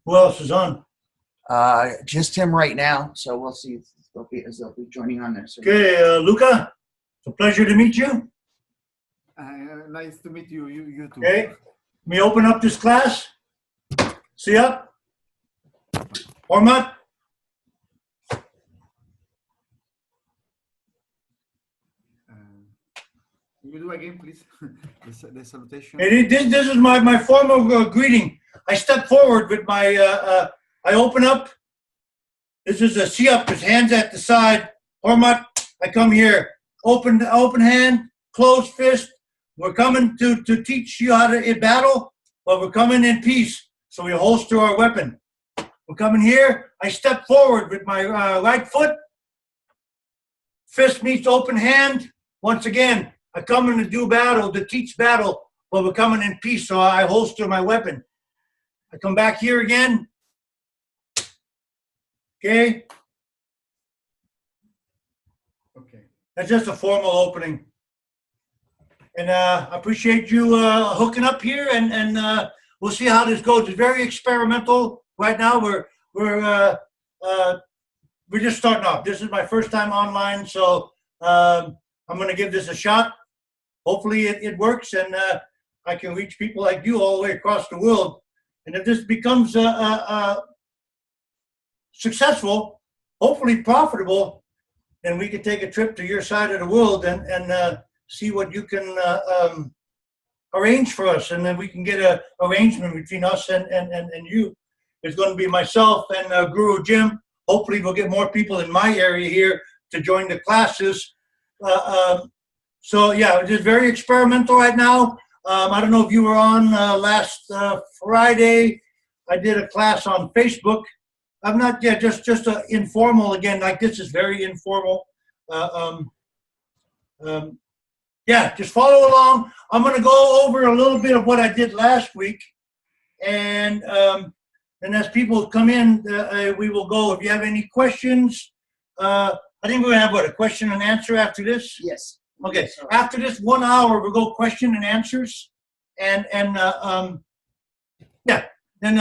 Who else is on? Just him right now. So we'll see if they'll be joining on there. So Okay, Luca, it's a pleasure to meet you. Nice to meet you. You too. Okay, let me open up this class. See up. Format. You do again, please. the salutation. This is my formal greeting. I step forward with my, I open up. This is a see up, his hands at the side. Hormat, I come here. Open hand, closed fist. We're coming to teach you how to battle, but we're coming in peace. So we holster our weapon. We're coming here. I step forward with my right foot. Fist meets open hand. Once again, I come in to do battle, to teach battle, but we're coming in peace, so I holster my weapon. I come back here again. Okay? Okay. That's just a formal opening. And I appreciate you hooking up here, and we'll see how this goes. It's very experimental right now. We're just starting off. This is my first time online, so I'm going to give this a shot. Hopefully it works, and I can reach people like you all the way across the world. And if this becomes successful, hopefully profitable, then we can take a trip to your side of the world and see what you can arrange for us. And then we can get an arrangement between us and you. It's going to be myself and Guru Jim. Hopefully we'll get more people in my area here to join the classes. So yeah, it is very experimental right now. I don't know if you were on last Friday. I did a class on Facebook. I'm not yet, just informal again. Like this is very informal. Yeah, just follow along. I'm going to go over a little bit of what I did last week, and as people come in, we will go. If you have any questions, I think we're going to have a question and answer after this. yes. Okay, after this 1 hour, we'll go question and answers, and yeah, then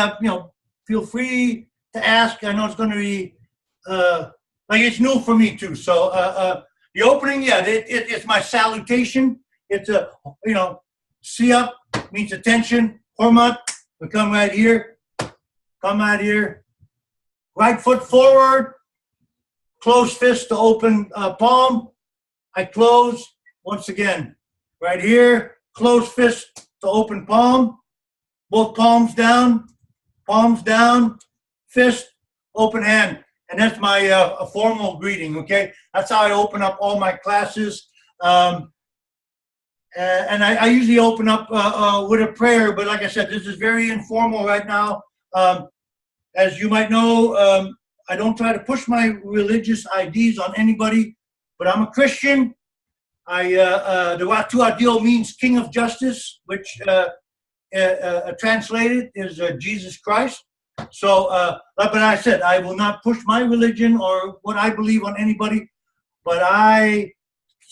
feel free to ask. I know it's going to be like it's new for me too. So the opening, yeah, it's my salutation. It's a see up means attention. Hormat, we come right here. Come out here. Right foot forward. Closed fist to open palm. I close, once again, right here, closed fist to open palm, both palms down, fist, open hand. And that's my formal greeting, okay? That's how I open up all my classes. And I usually open up with a prayer, but like I said, this is very informal right now. As you might know, I don't try to push my religious ideas on anybody. But I'm a Christian. The Ratu Adil means King of Justice, which translated is Jesus Christ. So, but I said, I will not push my religion or what I believe on anybody, but I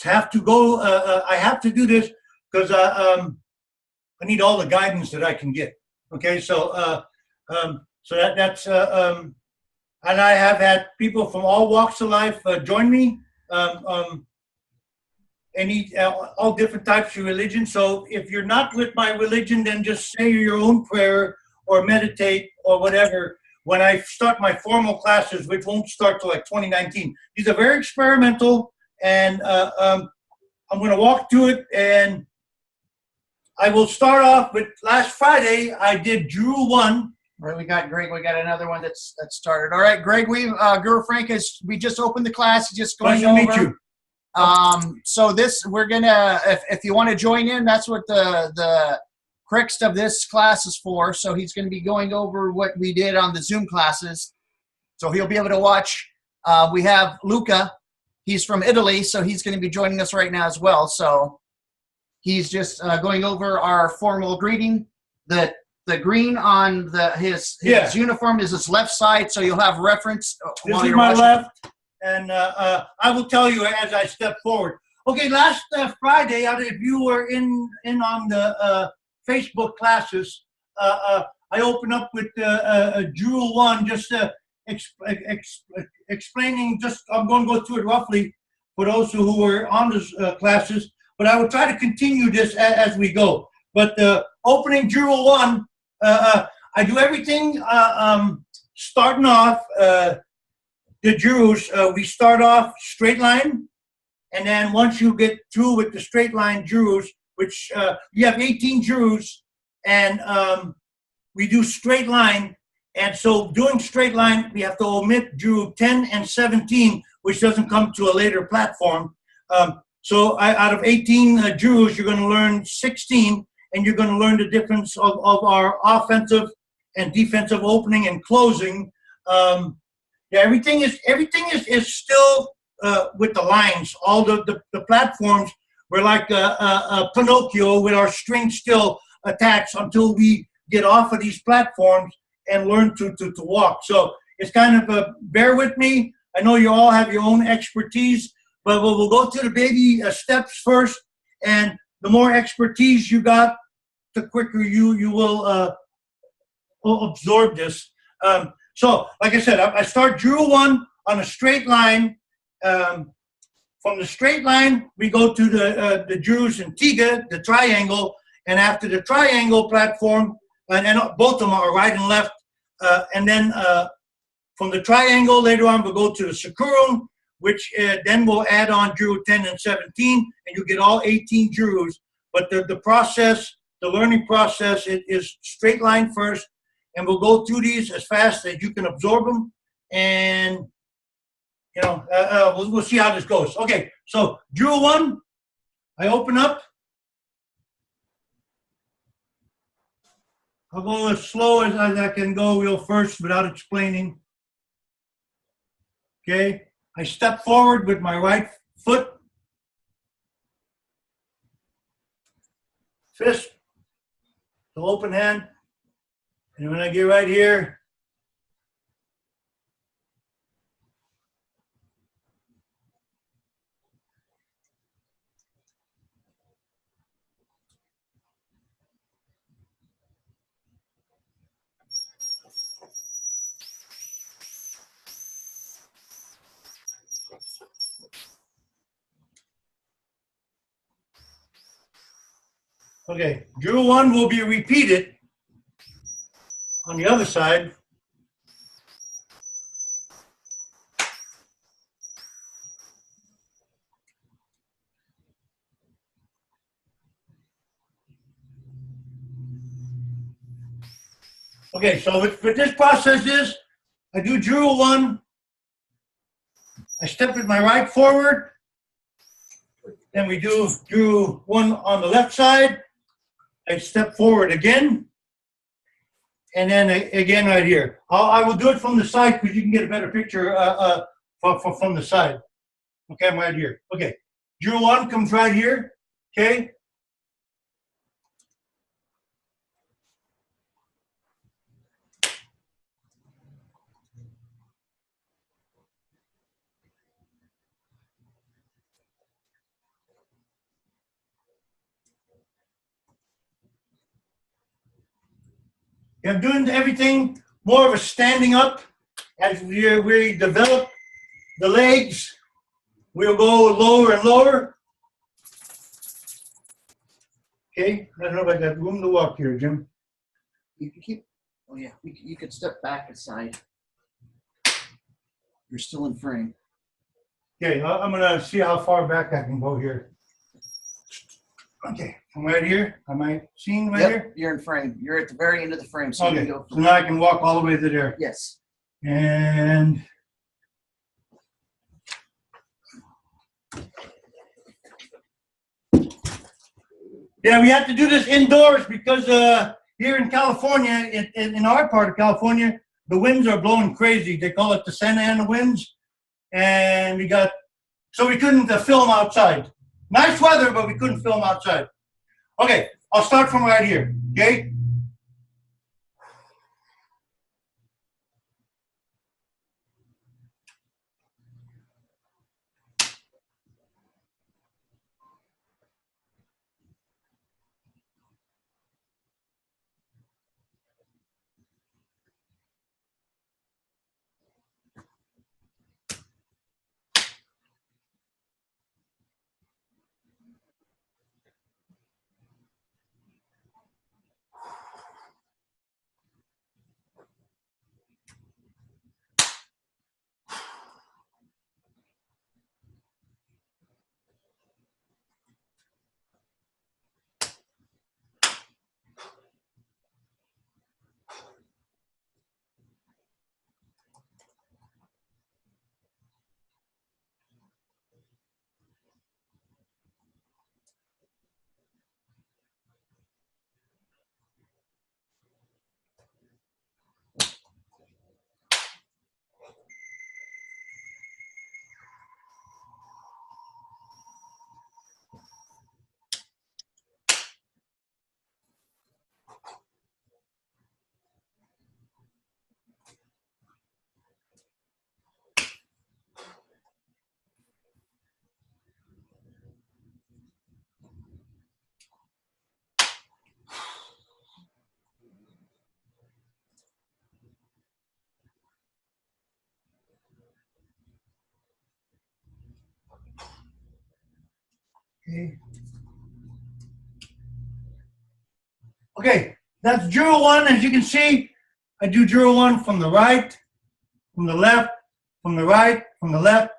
have to go, I have to do this because I need all the guidance that I can get. Okay, so that's, and I have had people from all walks of life join me. All different types of religion. So if you're not with my religion, then just say your own prayer or meditate or whatever when I start my formal classes, which won't start till like 2019. These are very experimental, and I'm going to walk through it, and I will start off with last Friday I did Drew 1. Right, we got Greg. We got another one that's started. All right, Greg. Guru Frank we just opened the class. Just going Nice to meet you. So we're gonna, if you want to join in, that's what the crux of this class is for. So he's going to be going over what we did on the Zoom classes. So he'll be able to watch. We have Luca. He's from Italy, so he's going to be joining us right now as well. So he's just going over our formal greeting. The green on his uniform is his left side, so you'll have reference. This is my left, and I will tell you as I step forward. Okay, last Friday, if you were in on the Facebook classes, I I open up with Jewel 1, just explaining, I'm going to go through it roughly for those who were on those classes, but I will try to continue this as we go. But opening Jewel 1, I do everything starting off, the Jewels, we start off straight line, and then once you get through with the straight line Jewels, which you have 18 Jewels, and we do straight line, and so doing straight line, we have to omit Jewel 10 and 17, which doesn't come to a later platform. So out of 18 Jewels, you're going to learn 16, and you're going to learn the difference of our offensive and defensive opening and closing. Yeah, everything is still with the lines. All the platforms were like a Pinocchio with our string still attached until we get off of these platforms and learn to walk. So it's kind of bear with me. I know you all have your own expertise, but we'll go through the baby steps first. And the more expertise you got, the quicker you will absorb this. So, like I said, I start Jewel 1 on a straight line. From the straight line, we go to the Jewels in Tiga, the triangle, and after the triangle platform, and both of them are right and left, and then from the triangle, later on, we'll go to the Sakurum, which then we'll add on Jewel 10 and 17, and you get all 18 Jewels. But the process, the learning process, it is straight line first, and we'll go through these as fast as you can absorb them, and you know, we'll see how this goes. Okay, so Jewel 1, I open up. I'll go as slow as I can go real first without explaining. Okay, I step forward with my right foot, fist, the open hand, and when I get right here, okay, Jewel 1 will be repeated on the other side. Okay, so what this process is, I do Jewel 1, I step with my right forward, then we do Jewel 1 on the left side, I step forward again, and then again right here. I will do it from the side because you can get a better picture from the side. Okay, I'm right here. Okay, Jewel 1 comes right here, okay? I'm doing everything more of a standing up. As we develop the legs, we'll go lower and lower. Okay, I don't know if I got room to walk here, Jim. You can keep. Oh yeah, you could step back aside. You're still in frame. Okay, I'm gonna see how far back I can go here. Okay, I'm right here. Am I seeing right here? You're in frame. You're at the very end of the frame, so Okay, you can go. so now I can walk all the way to there. Yes. And yeah, we have to do this indoors because here in California, in our part of California, the winds are blowing crazy. They call it the Santa Ana winds, and so we couldn't film outside. Nice weather, but we couldn't film outside. Okay, I'll start from right here, okay? Okay. Okay, that's drill one. As you can see, I do drill one from the right, from the left, from the right, from the left,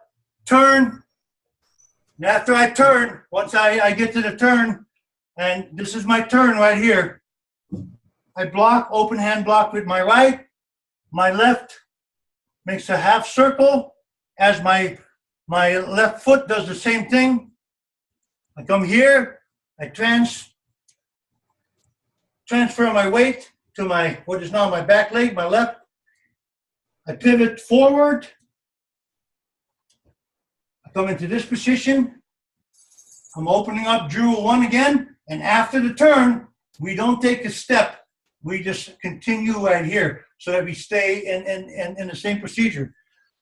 turn. And after I turn, once I get to the turn, and this is my turn right here, I block, open hand block with my right, my left makes a half circle as my left foot does the same thing. I come here, I transfer my weight to my, what is now my back leg, my left. I pivot forward. I come into this position. I'm opening up drill one again. And after the turn, we don't take a step. We just continue right here so that we stay in the same procedure.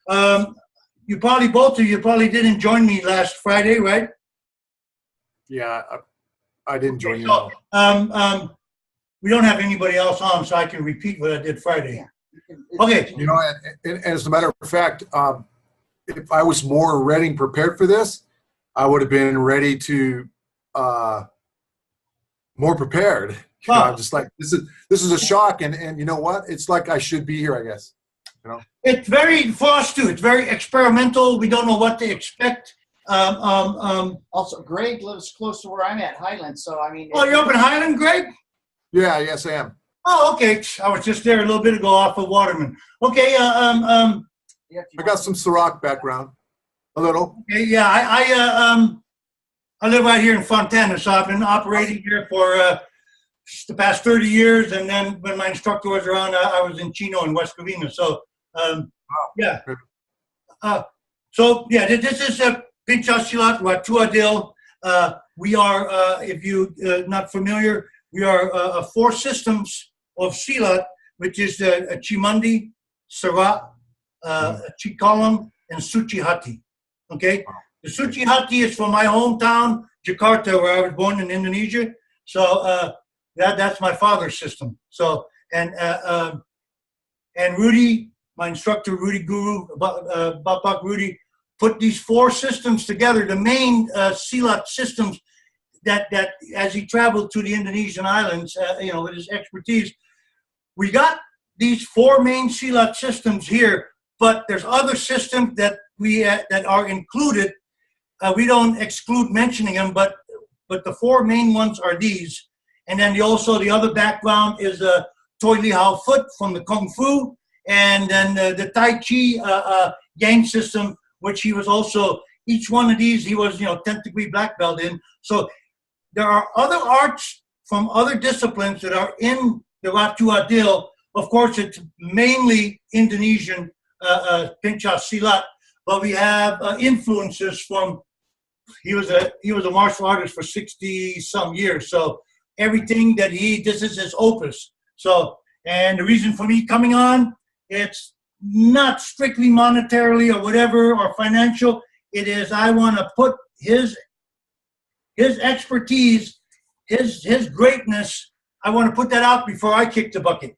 You probably, both of you probably didn't join me last Friday, right? Yeah, I didn't join you. So, we don't have anybody else on, so I can repeat what I did Friday. Okay. You know, and as a matter of fact, if I was more ready and prepared for this, I would have been ready to more prepared. You know, I'm just like, this is a shock, and you know what? It's like I should be here, I guess. You know, it's very, for us too, it's very experimental. We don't know what to expect. Also, Greg lives close to where I'm at, Highland. So I mean. Oh, you're up in Highland, Greg? yeah, yes, I am. Oh, okay. I was just there a little bit ago off of Waterman. Okay. I got some Ciroc background, a little. Okay. Yeah. I live right here in Fontana, so I've been operating here for the past 30 years, and then when my instructor was around, I was in Chino in West Covina. So, yeah. So yeah, this is a Pinchas Silat Watu Adil. We are, if you not familiar, we are 4 systems of Silat, which is Chimandi, Sarat, Chikalam, and Suci Hati. Okay? The Suci Hati is from my hometown, Jakarta, where I was born in Indonesia. So that's my father's system. So, and Rudy, my instructor, Rudy Guru, Bapak Rudy, put these 4 systems together, the main Silat systems that as he traveled to the Indonesian islands, you know, with his expertise. We got these 4 main Silat systems here, but there's other systems that that are included. We don't exclude mentioning them, but the 4 main ones are these. And then also the other background is a Toi Li Hao foot from the Kung Fu, and then the Tai Chi gang system, which he was also, each one of these he was, 10th degree black belt in. So there are other arts from other disciplines that are in the Watu Adil. Of course, it's mainly Indonesian Pinchas Silat, but we have influences from, he was a martial artist for 60 some years. So everything that this is his opus. So, and the reason for me coming on, it's not strictly monetarily or whatever or financial. It is, I want to put his expertise, his greatness, I want to put that out before I kick the bucket,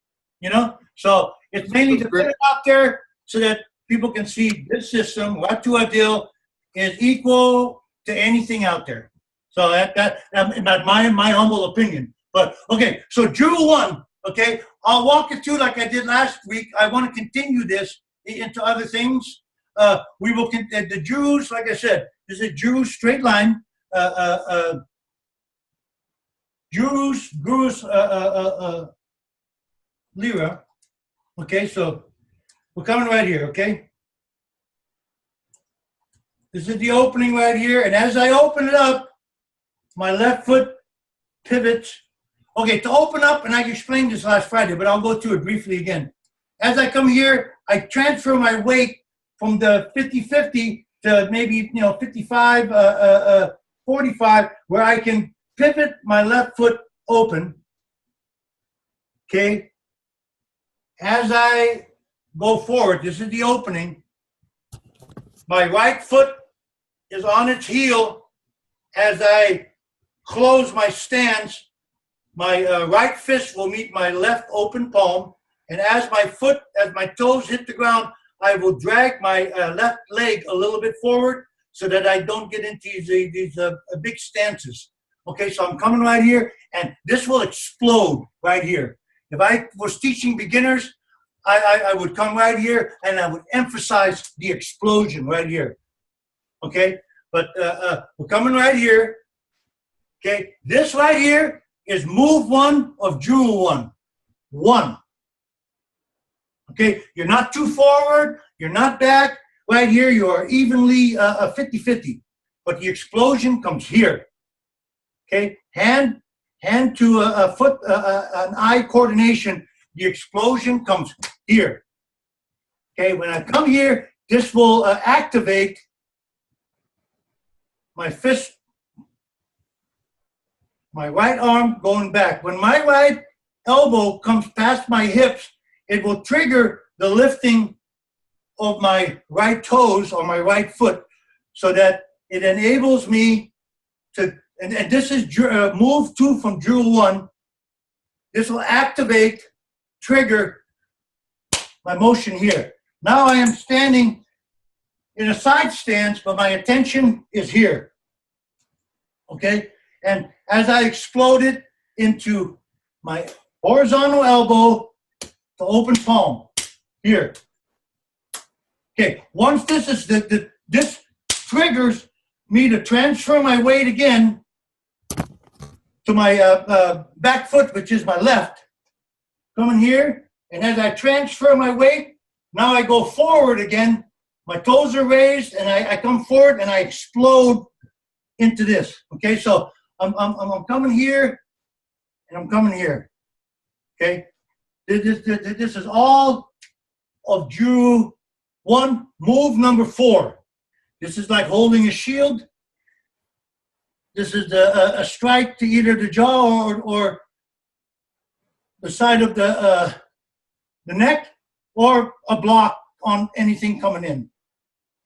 So it's mainly to put it out there so that people can see this system, Watu Adil, is equal to anything out there. So that's my humble opinion. But okay, so drill 1, okay, I'll walk it through like I did last week. I want to continue this into other things. We will the Jews, like I said, this is a Jew straight line. Gurus, Lira. Okay, so we're coming right here, okay? This is the opening right here, and as I open it up, my left foot pivots. Okay, to open up, and I explained this last Friday, but I'll go through it briefly again. As I come here, I transfer my weight from the 50-50 to maybe 55, 45, where I can pivot my left foot open. Okay. As I go forward, this is the opening. My right foot is on its heel. As I close my stance, my right fist will meet my left open palm. And as my toes hit the ground, I will drag my left leg a little bit forward so that I don't get into these big stances. Okay, so I'm coming right here, and this will explode right here. If I was teaching beginners, I would come right here, and I would emphasize the explosion right here. Okay, but we're coming right here. Okay, this right here is move 1 of Jewel 1. 1. Okay, you're not too forward, you're not back. Right here, you are evenly 50-50. But the explosion comes here. Okay, hand to a foot, an eye coordination. The explosion comes here. Okay, when I come here, this will activate my fist, my right arm going back. When my right elbow comes past my hips, it will trigger the lifting of my right toes or my right foot, so that it enables me to, and this is move 2 from Jewel 1. This will activate, trigger my motion here. Now I am standing in a side stance, but my attention is here. Okay? And as I exploded into my horizontal elbow, the open palm here. Okay, once this is this triggers me to transfer my weight again to my back foot, which is my left. Coming here, and as I transfer my weight, now I go forward again. My toes are raised, and I come forward, and I explode into this. Okay, so I'm coming here, and I'm coming here. Okay, this is all of Jewel 1. Move number 4. This is like holding a shield. This is a strike to either the jaw or the side of the neck, or a block on anything coming in.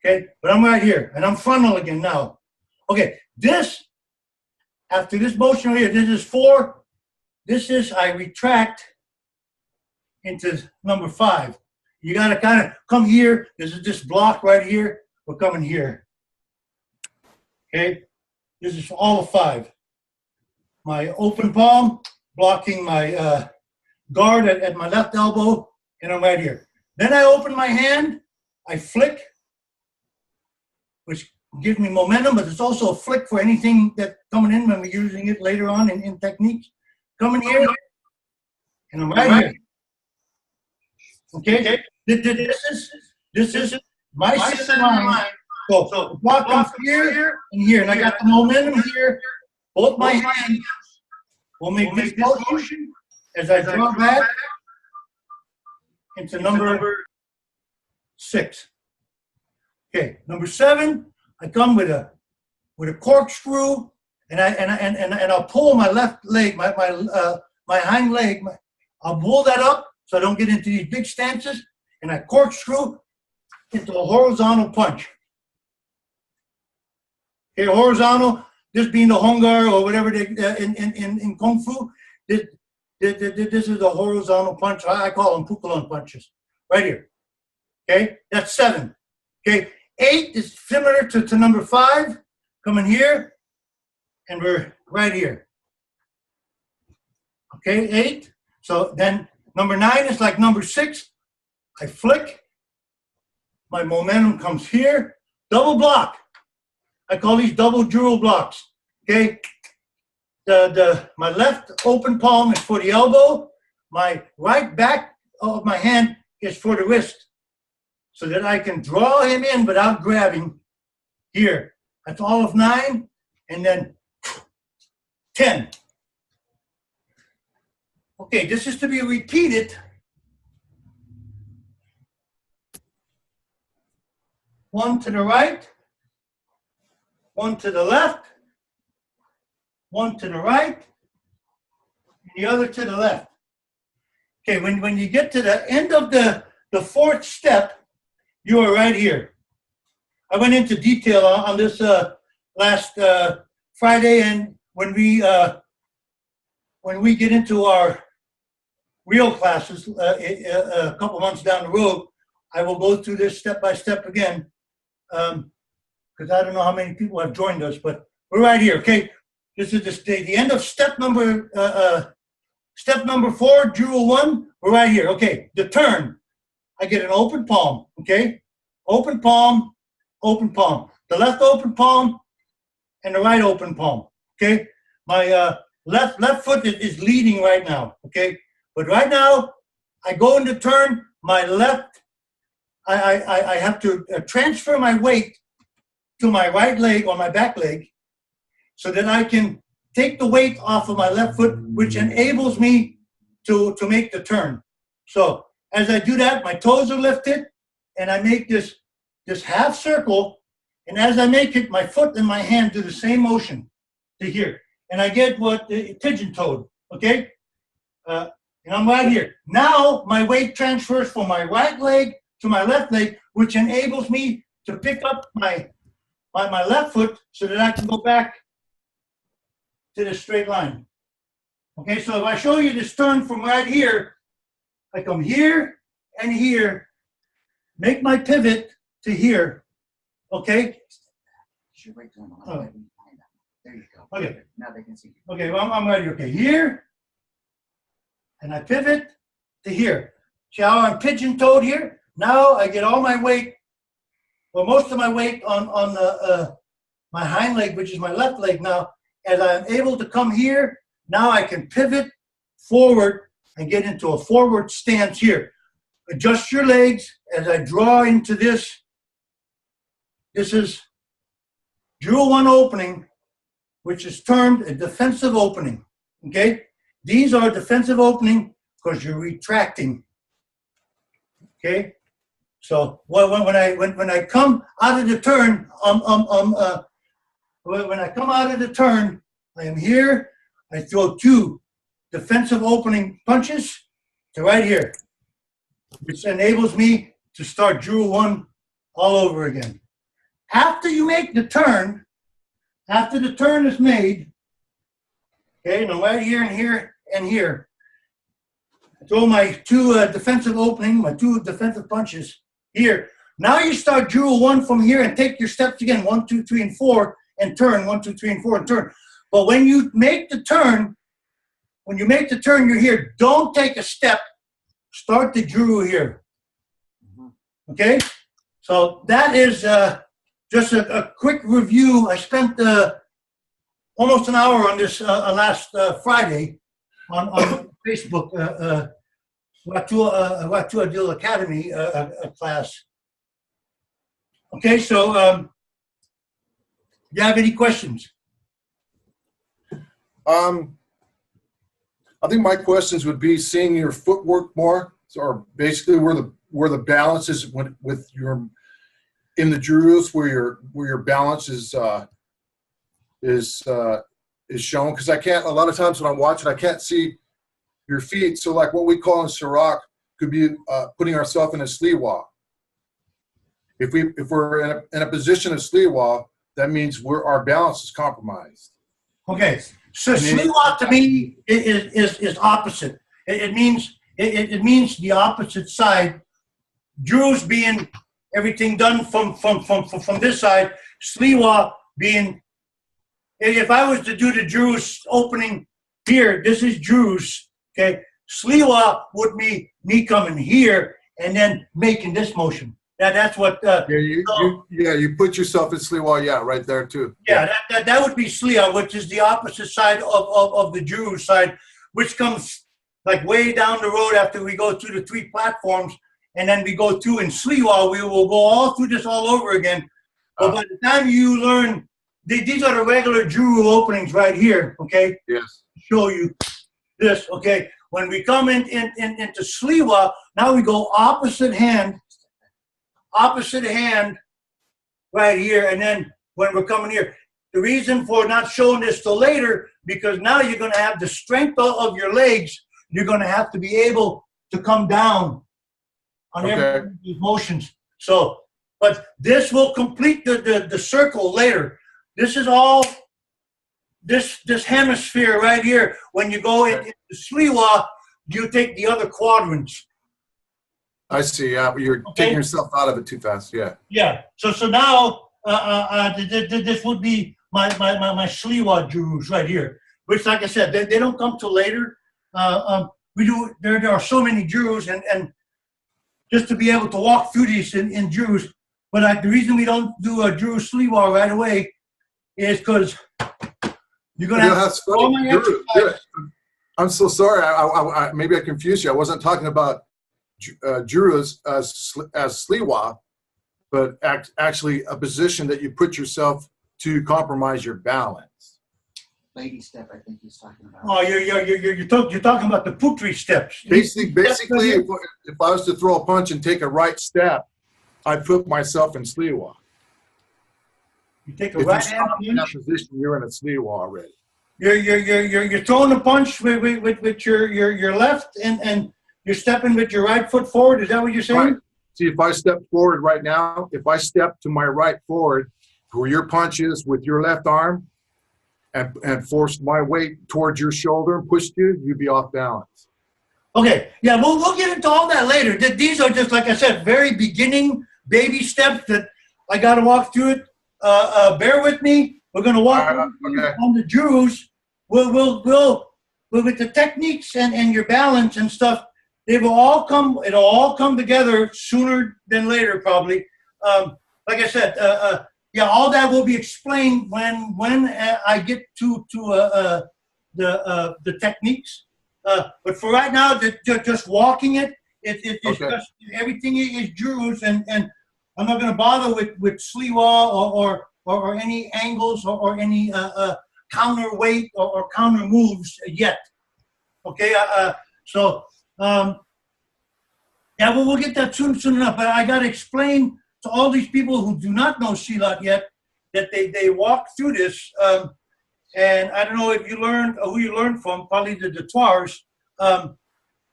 Okay, but I'm right here, and I'm frontal again now. Okay, this, after this motion right here, this is 4. This is, I retract into number 5. You got to kind of come here. This is this block right here. We're coming here. Okay, this is all of 5. My open palm blocking my guard at my left elbow, and I'm right here. Then I open my hand, I flick, which gives me momentum, but it's also a flick for anything that's coming in when we're using it later on in techniques. Coming here, and I'm right here. Okay, this is my center line. So the block comes here and here, and I got the momentum here. Both my hands will make this motion as I draw back into number 6. Okay, number 7, I come with a corkscrew, and I'll pull my left leg, my hind leg. I'll pull that up so I don't get into these big stances, and I corkscrew into a horizontal punch. Okay, horizontal, this being the Hongar or whatever they, in Kung Fu, this is a horizontal punch. I call them Pukulon punches, right here. Okay, that's 7. Okay, 8 is similar to number 5, coming here, and we're right here. Okay, 8. So then number 9 is like number 6. I flick, my momentum comes here, double block. I call these double jewel blocks. Okay, my left open palm is for the elbow. My right back of my hand is for the wrist, so that I can draw him in without grabbing here. That's all of 9, and then 10. Okay, this is to be repeated 1 to the right, 1 to the left, 1 to the right, and the other to the left. Okay, when you get to the end of the 4th step, you are right here. I went into detail on this last Friday, and when we get into our real classes a couple months down the road, I will go through this step by step again, because I don't know how many people have joined us, but we're right here, okay? This is the end of step number 4, drill 1. We're right here, okay? The turn. I get an open palm, okay? Open palm, open palm. The left open palm and the right open palm, okay? My left foot is leading right now, okay? But right now, I go into turn, my left, I have to transfer my weight to my right leg or my back leg so that I can take the weight off of my left foot, which enables me to make the turn. So as I do that, my toes are lifted and I make this half circle. And as I make it, my foot and my hand do the same motion to here. And I get what pigeon-toed, okay? And I'm right here. Now my weight transfers from my right leg to my left leg, which enables me to pick up my left foot so that I can go back to the straight line. Okay, so if I show you this turn from right here, I come here and here, make my pivot to here, okay? Oh. There you go. Okay. Now they can see you. Okay, well, I'm ready. Okay, here, and I pivot to here. See how I'm pigeon-toed here? Now I get all my weight, well, most of my weight on my hind leg, which is my left leg now. As I'm able to come here, now I can pivot forward and get into a forward stance here. Adjust your legs as I draw into this. This is drill 1 opening, which is termed a defensive opening, okay? These are defensive opening because you're retracting, okay? So when I come out of the turn, when I come out of the turn, I am here, I throw 2 defensive opening punches to right here, which enables me to start drill 1 all over again. After you make the turn, after the turn is made, okay, now right here and here and here, I throw my 2 defensive opening, my 2 defensive punches here. Now you start drill 1 from here and take your steps again, 1, 2, 3, and 4, and turn, 1, 2, 3, and 4, and turn. But when you make the turn, you're here. Don't take a step. Start the drill here. Okay? So that is just a quick review. I spent almost an hour on this last Friday on Facebook, Watu Adil Academy class. Okay, so do you have any questions? I think my questions would be seeing your footwork more, or basically where the balance is with your in the drills, where your balance is shown. Because I can't, a lot of times when I'm watching, I can't see your feet. So like what we call in Sirach could be putting ourselves in a sliwa. If we're in a position of sliwa, that means our balance is compromised. Okay, so sliwa to me is opposite. It means the opposite side. Druze being everything done from this side. Sliwa being, if I was to do the Druze opening here, this is Druze. Okay, Sliwa would be me coming here and then making this motion. That's what. You put yourself in sliwa, right there too. Yeah, that would be sliwa, which is the opposite side of the Druze side, which comes like way down the road after we go through the 3 platforms, and then we go through in sliwa. We will go all through this all over again. But by the time you learn, these are the regular Druze openings right here. Okay. Yes. Show you this. Okay. When we come into sliwa, now we go opposite hand right here, and then when we're coming here, the reason for not showing this till later, because now you're going to have the strength of your legs. You're going to have to be able to come down on every of these motions. So, but this will complete the circle later. This is all this hemisphere right here. When you go into sliwa, you take the other quadrants. I see. Yeah, but you're taking yourself out of it too fast. Yeah. Yeah. So now this would be my Sliwa Jews right here, which, like I said, they don't come till later. We do. There are so many Jews, and just to be able to walk through these in Jews. But the reason we don't do a Jew Sliwa right away is because you're going to have all my exercises. I'm so sorry. Maybe I confused you. I wasn't talking about Jurus as Sliwa, but actually a position that you put yourself to compromise your balance. Lady step, I think he's talking about. Oh, you're talking about the Putri steps. Basically, if I was to throw a punch and take a right step, I put myself in Sliwa. You take a If right you hand stop in that punch. position, you're in a Sliwa already. You're throwing a punch with your left, and you're stepping with your right foot forward. Is that what you're saying? Right. See, if I step forward right now, if I step to my right forward, where your punch is with your left arm, and force my weight towards your shoulder and pushed you, you'd be off balance. Okay, yeah, we'll get into all that later. These are just, like I said, very beginning baby steps that I got to walk through it. Bear with me. We're going to walk on the Jews. We'll with the techniques and your balance and stuff. It'll all come together sooner than later, probably. Like I said, yeah, all that will be explained when I get to the techniques. But for right now, just walking it's Okay. just everything is Jews, and I'm not going to bother with Sliwa or any angles or any counter weight or counter moves yet. Okay, so yeah, well, we'll get that soon enough. But I got to explain to all these people who do not know Silat yet that they walk through this. And I don't know if you learned or who you learned from, probably the Detwars.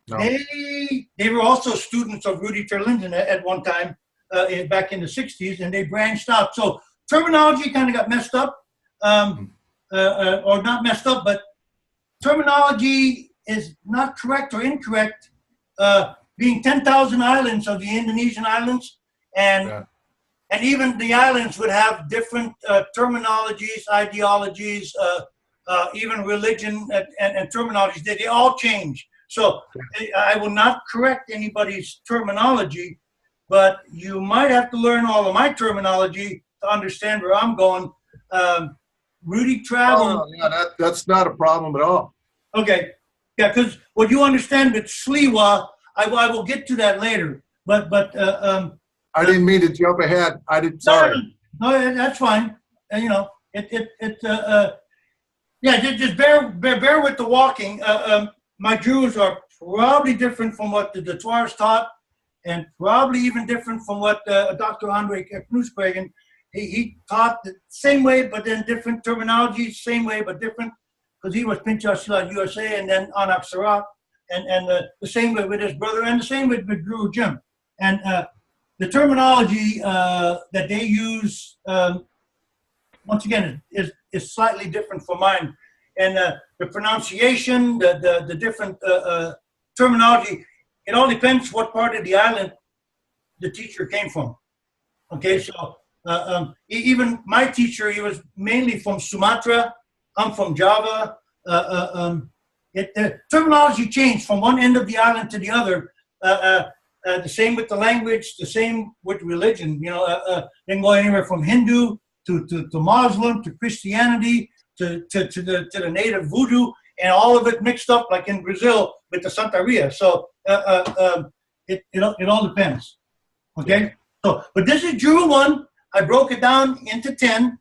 No. They were also students of Rudy Terlinden at one time back in the 60s, and they branched out. So terminology kind of got messed up, or not messed up, but terminology is not correct or incorrect, being 10,000 islands of the Indonesian islands, and even the islands would have different terminologies, ideologies, even religion and terminologies. They all change. So I will not correct anybody's terminology, but you might have to learn all of my terminology to understand where I'm going. Rudy traveled. Oh, yeah, that's not a problem at all. Okay, yeah, because what you understand with Sliwa, I will get to that later. But I didn't mean to jump ahead. Sorry. No, that's fine. You know, yeah, just bear with the walking. My Jews are probably different from what the Detwars taught, and probably even different from what Dr. Andre Knoesbregen, he taught the same way, but then different terminology, same way, but different, because he was Pinchas Silat USA and then Anak Sarat, and the same way with his brother, and the same with Guru Jim. And the terminology that they use, once again, is slightly different from mine. And the pronunciation, the different terminology, it all depends what part of the island the teacher came from. Okay, so even my teacher, he was mainly from Sumatra. I'm from Java. The terminology changed from one end of the island to the other. The same with the language, the same with religion. You know, they can go anywhere from Hindu to Muslim to Christianity to the native voodoo, and all of it mixed up like in Brazil with the Santeria. So it all depends. Okay. So, but this is Jewel 1. I broke it down into 10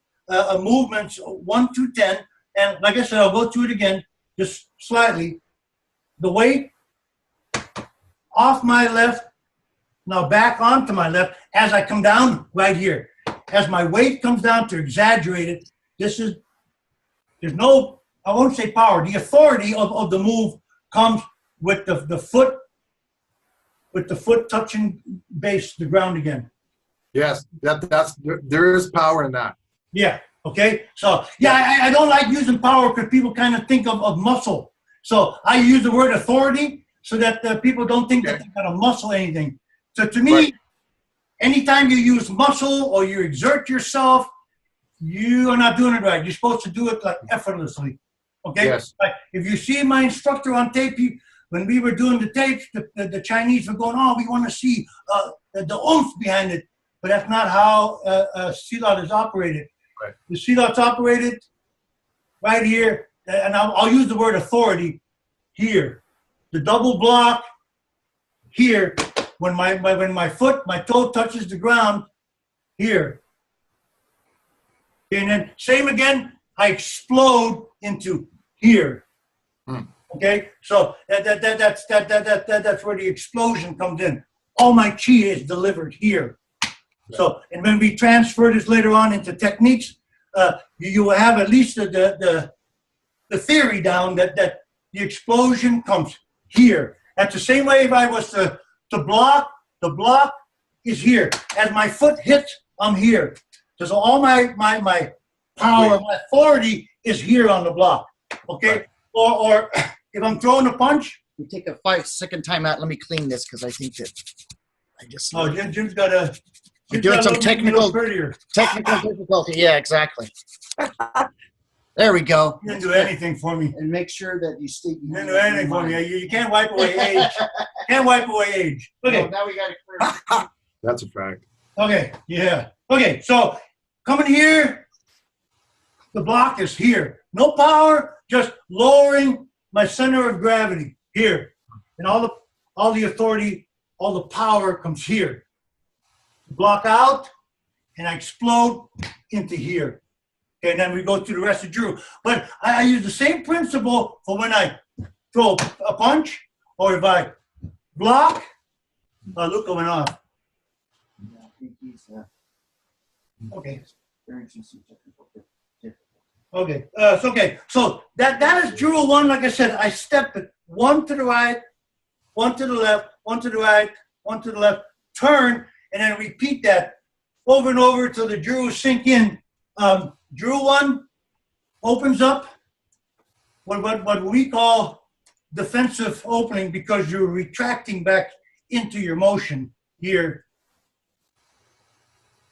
movements, 1 to 10, and like I said, I'll go through it again just slightly. The weight off my left, now back onto my left as I come down right here. As my weight comes down to exaggerate it, there's no, I won't say power. The authority of the move comes with the foot, touching the ground again. Yes, there is power in that. Yeah. Okay. So yeah, I don't like using power because people kind of think of muscle. So I use the word authority so that people don't think that they got to muscle anything. So to me, anytime you use muscle or you exert yourself, you are not doing it right. You're supposed to do it like effortlessly. Okay? Yes. Like, if you see my instructor on tape, when we were doing the tapes, the Chinese were going, oh, we want to see the oomph behind it. But that's not how Silat is operated. Right. The Silat's operated right here, and I'll use the word authority here. The double block here, when my foot, my toe touches the ground here. And then same again, I explode into here. Okay, so that's where the explosion comes in. All my chi is delivered here. So, and when we transfer this later on into techniques, you will have at least the theory down that the explosion comes here. That's the same way if I was to block, the block is here. As my foot hits, I'm here. So all my power, my authority is here on the block. Okay? Or if I'm throwing a punch. We take a 5-second time out. Let me clean this because I think that I just. Oh, Jim's got a. You're doing some technical prettier. difficulty. Yeah, exactly. There we go. You didn't do anything for me. And make sure that you stay. You didn't do anything for me. You can't wipe away age. Can't wipe away age. Okay. Oh, now we got it clear. That's a fact. Okay. Yeah. Okay. So coming here, the block is here. No power, just lowering my center of gravity here, and all the authority, all the power comes here. Block out, and I explode into here. Okay, and then we go through the rest of Drew. But I use the same principle for when I throw a punch, or if I block. Luca went off. Okay. Okay. Okay. So that is drill one. Like I said, I step it one to the right, one to the left, one to the right, one to the left, turn, and then repeat that over and over till the drill sink in. Drill one opens up what we call defensive opening because you're retracting back into your motion here.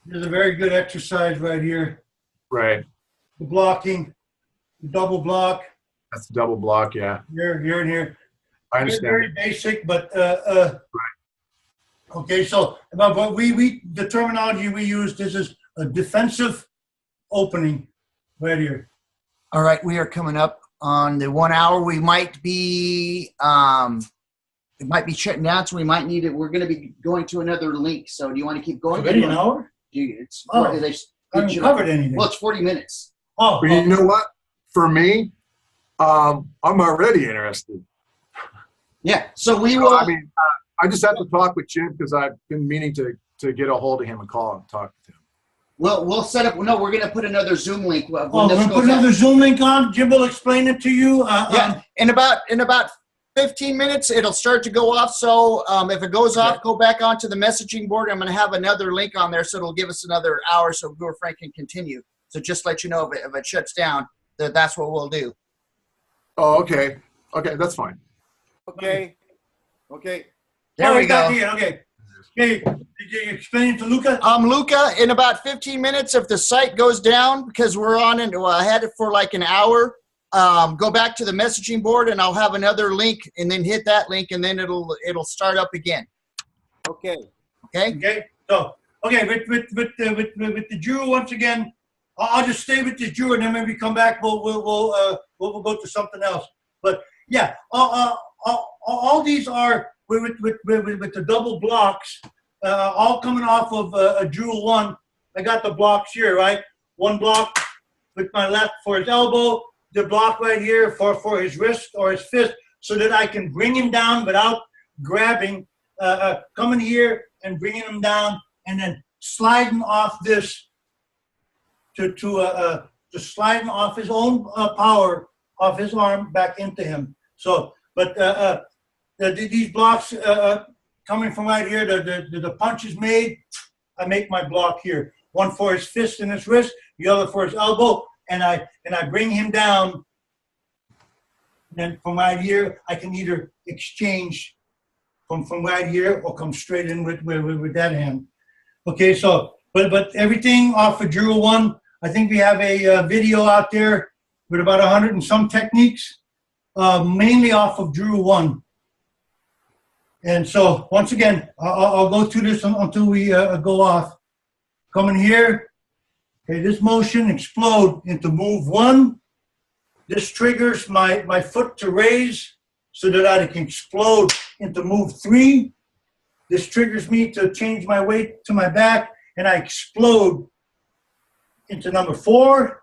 There's a very good exercise right here. Right. The blocking, the double block. That's the double block, yeah. Here and here. I understand. Very basic, but right. Okay, so but we the terminology we use, this is a defensive opening right here. All right, we are coming up on the 1 hour. We might be it might be shutting down, so we might need it. We're going to be going to another link. So do you want to keep going? Already an hour? It's I haven't covered anything. Well, it's 40 minutes. Oh, But you know what? For me, I'm already interested. Yeah, so we will. I mean, I just have to talk with Jim because I've been meaning to get a hold of him and call and talk to him. We'll set up. No, we're going to put another Zoom link. we're going to put another Zoom link on. Jim will explain it to you. Yeah, in about 15 minutes, it'll start to go off. So if it goes off, go back onto the messaging board. I'm going to have another link on there, so it'll give us another hour so Brewer Frank can continue. So just let you know if it shuts down, that's what we'll do. Oh, okay. Okay, that's fine. Okay. There we go. Okay. Did you explain it to Luca? Luca, in about 15 minutes, if the site goes down, because we're on it, I had it for like an hour, go back to the messaging board and I'll have another link and then hit that link and then it'll start up again. Okay. Okay? Okay. So, okay, with the Drew once again, I'll just stay with the Drew and then when we come back, we'll go to something else. But yeah, all these are with the double blocks, all coming off of a Drew one. I got the blocks here, right? One block with my left for his elbow, the block right here for his wrist or his fist, so that I can bring him down without grabbing, coming here and bringing him down, and then sliding off this to sliding off his own power off his arm back into him. So, but these blocks coming from right here, the punch is made. I make my block here. One for his fist and his wrist, the other for his elbow, and I bring him down. And then from right here, I can either exchange from right here or come straight in with that hand. Okay, so, but everything off of drill 1, I think we have a video out there with about 100 and some techniques, mainly off of drill 1. And so, once again, I'll go through this until we go off. Coming here, okay, this motion explode into move 1. This triggers my foot to raise so that I can explode into move 3. This triggers me to change my weight to my back, and I explode into number 4.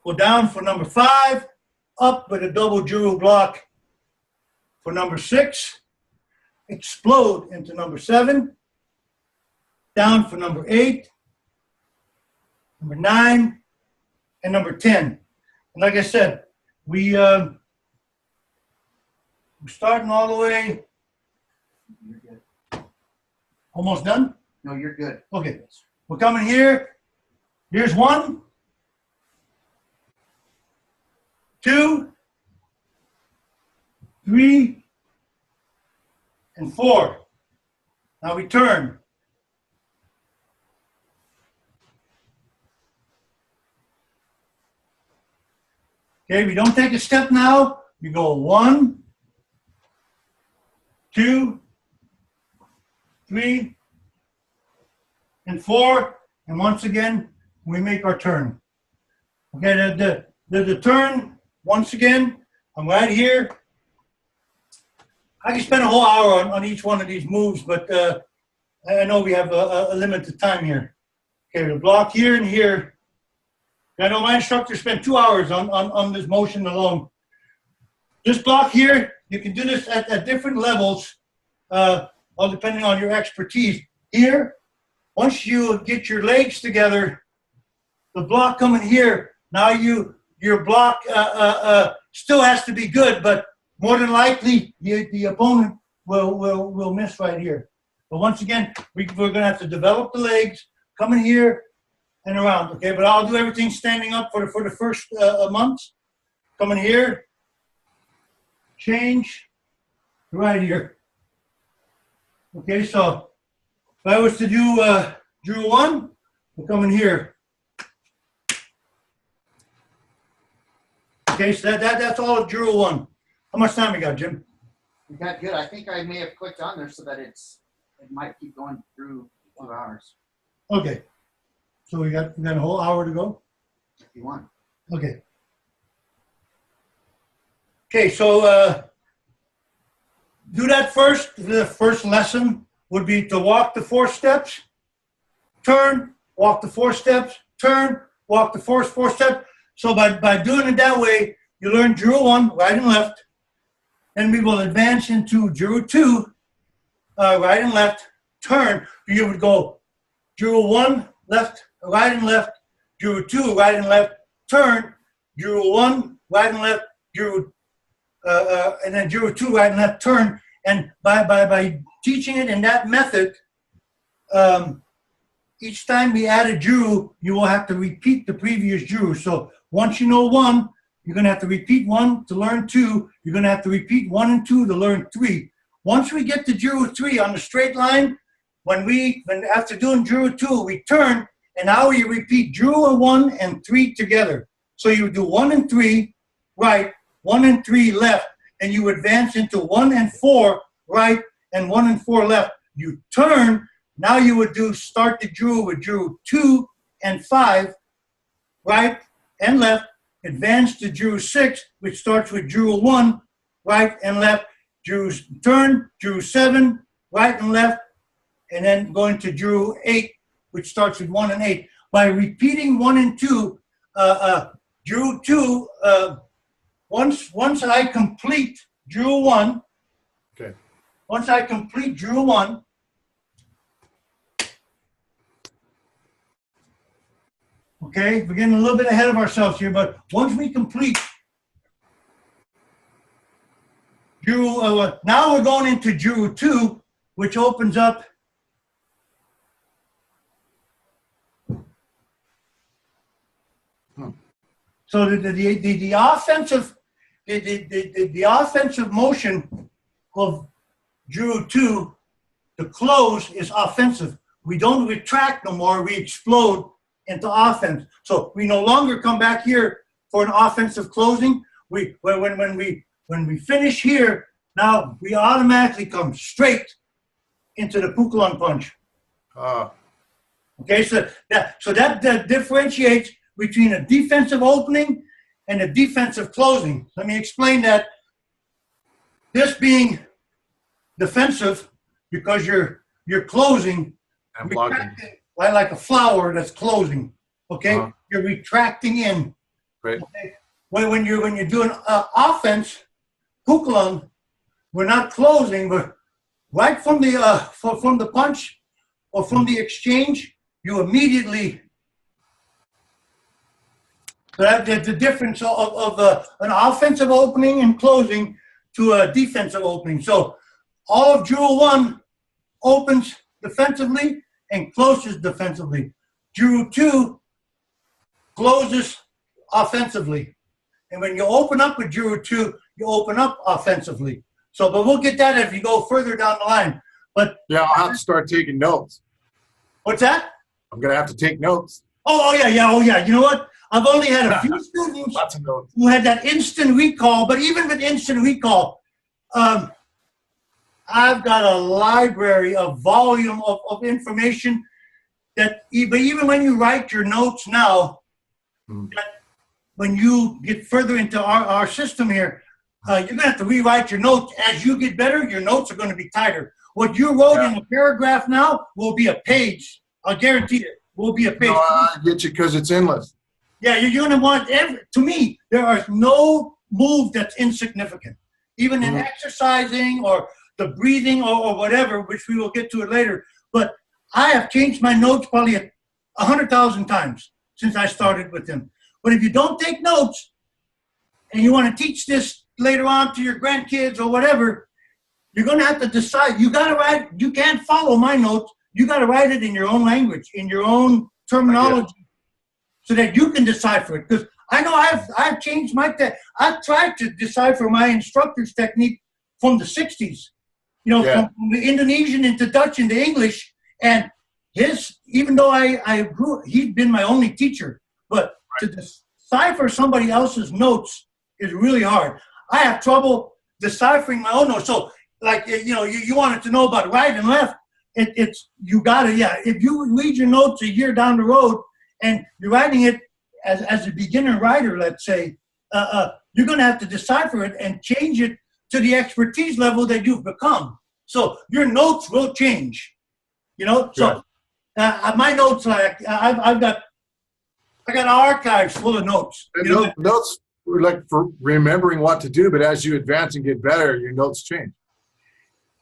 Go down for number 5, up with a double Juru block for number 6, explode into number 7, down for number 8, number 9, and number 10. And like I said, we're starting all the way. You're good. Almost done? No, you're good. Okay. We're coming here. Here's 1, 2, 3, and 4. Now we turn. Okay, we don't take a step now. We go 1, 2, 3, and 4. And once again, we make our turn. Okay, the turn, once again, I'm right here. I can spend a whole hour on each one of these moves, but I know we have a limited time here. Okay, the block here and here. I know my instructor spent 2 hours on this motion alone. This block here, you can do this at different levels, all depending on your expertise. Here, once you get your legs together, the block coming here, now your block still has to be good, but more than likely the opponent will miss right here. But once again, we're going to have to develop the legs, coming here and around, okay? But I'll do everything standing up for the first month. Coming here, change, right here. Okay, so if I was to do drill 1, we're coming here. Okay, so that's all of drill 1. How much time we got, Jim? We got good. I think I may have clicked on there so that it might keep going through 2 hours. Okay. So we got a whole hour to go? If you want. Okay. Okay, so do that first. The first lesson would be to walk the 4 steps, turn, walk the 4 steps, turn, walk the 4 steps. So by doing it that way, you learn drill 1, right and left. Then we will advance into drill 2, right and left, turn. You would go drill 1, left, right and left, drill 2, right and left, turn, drill 1, right and left, drill, and then drill 2, right and left, turn. And by teaching it in that method, each time we add a drill, you will have to repeat the previous drill. So once you know 1, you're going to have to repeat 1 to learn 2. You're going to have to repeat 1 and 2 to learn 3. Once we get to drill 3 on the straight line, when after doing drill 2, we turn, and now you repeat drill 1 and 3 together. So you do 1 and 3 right, 1 and 3 left, and you advance into 1 and 4 right, and 1 and 4 left. You turn. Now you would start the drill with drill 2 and 5 right and left. Advance to drill 6, which starts with drill 1 right and left. Turn, drill 7 right and left, and then going to drill 8, which starts with 1 and 8. By repeating 1 and 2, drill 2, once I complete drill 1, Okay. once I complete drill 1, okay, we're getting a little bit ahead of ourselves here, but once we complete drill, now we're going into drill 2, which opens up so the offensive motion of drill 2 The close is offensive. We don't retract no more. We explode into offense. So we no longer come back here for an offensive closing. When we finish here, now we automatically come straight into the Pukulon punch. Okay, so that differentiates between a defensive opening and a defensive closing. Let me explain that. This being defensive because you're closing And blocking. retracting, like a flower that's closing. Okay, you're retracting in. Right. Okay? When you're doing offense, Pukulon, we're not closing, but right from the punch or from the exchange, you immediately. So that's the difference of an offensive opening and closing to a defensive opening. So all of Juru 1 opens defensively and closes defensively. Juru 2 closes offensively. And when you open up with Juru 2, you open up offensively. So, but we'll get that if you go further down the line. But Yeah, I'll have to start taking notes. what's that? I'm going to have to take notes. Oh yeah. You know what? I've only had a few students Lots of notes. who had that instant recall, but even with instant recall, I've got a library, a volume of information that even when you write your notes now, that when you get further into our system here, you're going to have to rewrite your notes. As you get better, your notes are going to be tighter. What you wrote in a paragraph now will be a page. I'll guarantee it. Will be a page. No, I get you because it's endless. Yeah, you're going to want to me, there is no move that's insignificant. Even in exercising or the breathing or whatever, which we will get to it later. But I have changed my notes probably 100,000 times since I started with him. But if you don't take notes and you want to teach this later on to your grandkids or whatever, you're going to have to decide. You got to write. You can't follow my notes. You got to write it in your own language, in your own terminology, so that you can decipher it. Because I know I've changed my I've tried to decipher my instructor's technique from the 60s. You know, from the Indonesian into Dutch into English. And even though I grew, he's been my only teacher. But to decipher somebody else's notes is really hard. I have trouble deciphering my own notes. So, like, you wanted to know about right and left. You got to, if you read your notes a year down the road and you're writing it as a beginner writer, let's say, you're going to have to decipher it and change it to the expertise level that you've become. So your notes will change, So my notes, like I got archives full of notes. And notes were like for remembering what to do, but as you advance and get better, your notes change.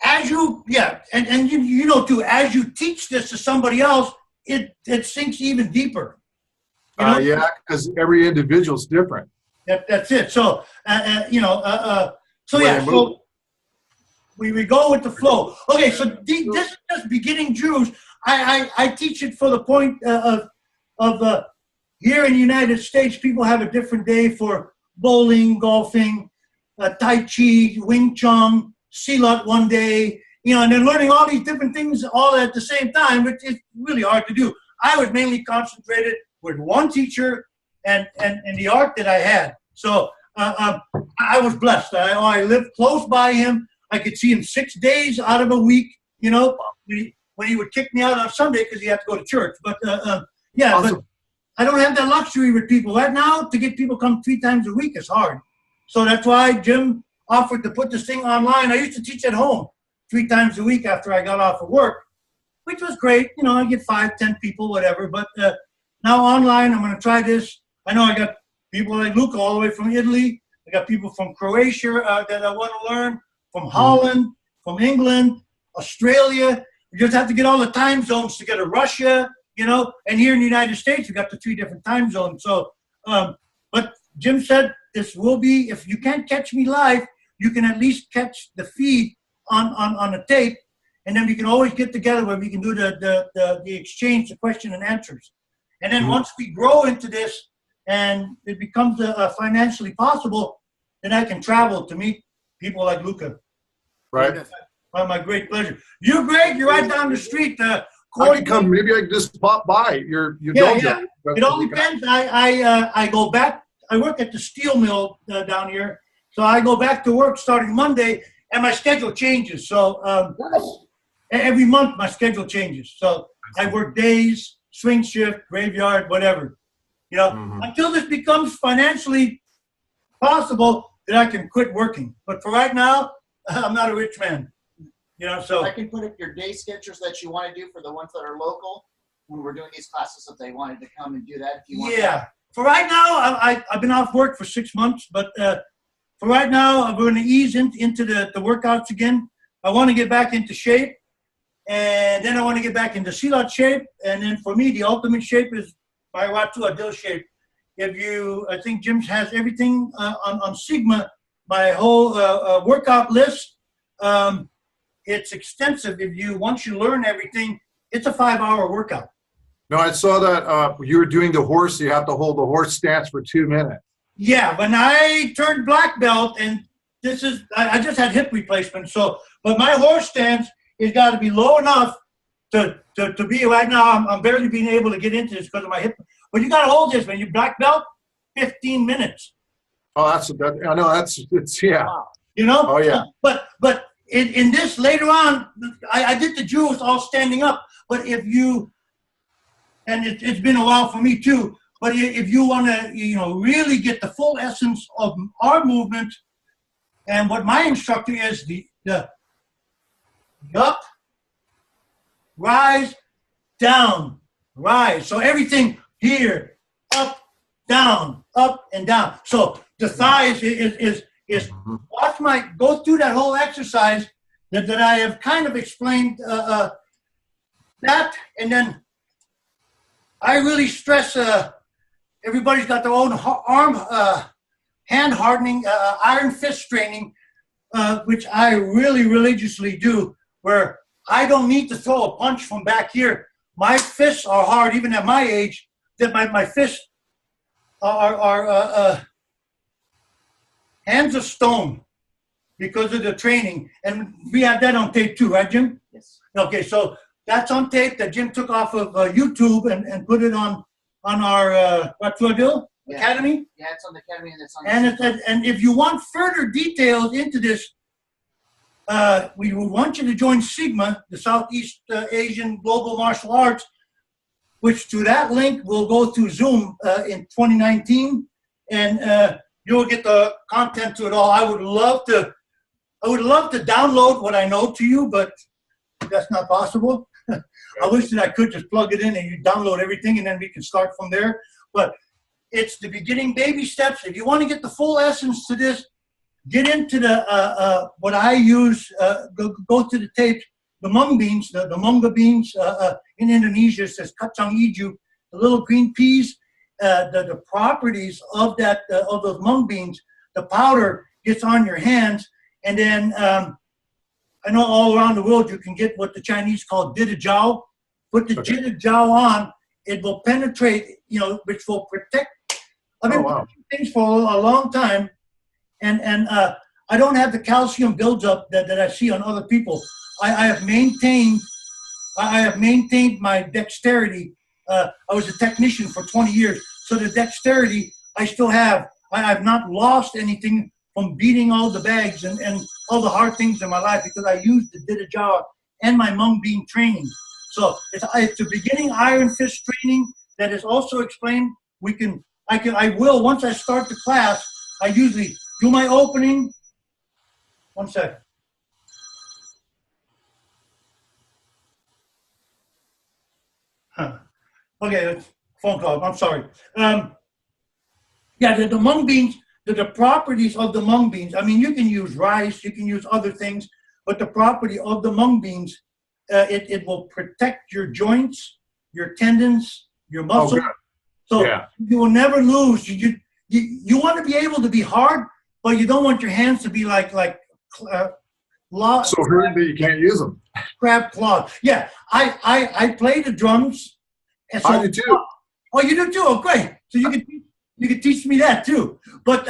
As you, and you know too, as you teach this to somebody else, it sinks even deeper. Because every individual's different. That's it. So, so we go with the flow. Okay, so this is just beginning Jews. I teach it for the point of here in the United States, people have a different day for bowling, golfing, Tai Chi, Wing Chun, Silat one day, and they're learning all these different things all at the same time, which is really hard to do. I was mainly concentrated with one teacher and the art that I had. So I was blessed. I lived close by him. I could see him 6 days out of a week, when he would kick me out on Sunday because he had to go to church. But awesome. But I don't have that luxury with people. Right now, to get people come 3 times a week is hard. So that's why Jim offered to put this thing online. I used to teach at home 3 times a week after I got off of work, which was great. I get 5, 10 people, whatever. But now online, I'm going to try this. I know I got people like Luca all the way from Italy. I got people from Croatia that I want to learn, from Holland, from England, Australia. You just have to get all the time zones together. Russia, and here in the United States, we got the 3 different time zones. So, but Jim said this will be, if you can't catch me live, you can at least catch the feed on a tape, and then we can always get together where we can do the exchange, the question and answers. And then once we grow into this and it becomes financially possible, then I can travel to meet people like Luca. Right. My great pleasure. You, Greg, you're right down the street. I can come. Maybe I can just pop by your Yeah, dojo. It all depends. I go back. I work at the steel mill down here, so I go back to work starting Monday, and my schedule changes. So every month my schedule changes. So I work days, swing shift, graveyard, whatever. You know, until this becomes financially possible that I can quit working. But for right now, I'm not a rich man. You know, so I can put up your day schedules that you want to do for the ones that are local when we're doing these classes if they wanted to come and do that. If you want yeah. For right now, I've been off work for 6 months, but for right now, I'm going to ease into the workouts again. I want to get back into shape, and then I want to get back into Silat shape, and then for me, the ultimate shape is my Watu Adil shape. I think Jim has everything on Sigma, my whole workout list. It's extensive. Once you learn everything, it's a 5-hour workout. No, I saw that you were doing the horse. You have to hold the horse stance for 2 minutes. Yeah, when I turned black belt, and I just had hip replacement. But my horse stance has got to be low enough to be right now. I'm barely being able to get into this because of my hip. But you got to hold this when you black belt, 15 minutes. Oh, I know it's yeah. You know. Oh yeah. But in this later on, I did the jewels all standing up. But it's been a while for me too. But if you want to, really get the full essence of our movement, and what my instructor is, the up, rise, down, rise. So everything here, up, and down. So the thighs is go through that whole exercise that I have kind of explained that, and then I really stress everybody's got their own hand hardening, iron fist training, which I really religiously do, where I don't need to throw a punch from back here. My fists are hard, even at my age, that my fists are hands of stone because of the training. And we have that on tape too, right, Jim? Yes. Okay, so that's on tape that Jim took off of YouTube and put it on our Watu Adil Academy. Yeah, it's on the Academy and it's on. And if you want further details into this, we would want you to join Sigma, the Southeast Asian Global Martial Arts, which to that link will go to Zoom in 2019, and you'll get the content to it all. I would love to download what I know to you, but that's not possible. I wish that I could just plug it in and you download everything, and then we can start from there. But it's the beginning baby steps. If you want to get the full essence to this, get into the what I use. Go to the tapes. The mung beans, the munga beans in Indonesia says kacang hijau, the little green peas. The properties of of those mung beans, the powder gets on your hands, and then I know all around the world you can get what the Chinese call jiao. Put the jiao on, it will penetrate, which will protect. I've been doing things for a long time, and I don't have the calcium buildup that I see on other people. I have maintained my dexterity. I was a technician for 20 years, so the dexterity I still have. I've not lost anything from beating all the bags and all the hard things in my life because I used the Didajara and my mung bean training. So it's a beginning iron fist training that is also explained. I will, once I start the class, I usually do my opening. One second. Okay, that's phone call. I'm sorry. The mung beans, the properties of the mung beans. I mean, you can use rice, you can use other things, but the property of the mung beans, it will protect your joints, your tendons, your muscles. So you will never lose. You want to be able to be hard, but you don't want your hands to be like so hard that you can't use them. Crab claw. Yeah, I play the drums. And so, I do too. Oh, you do too? Oh, great. So you can teach me that too. But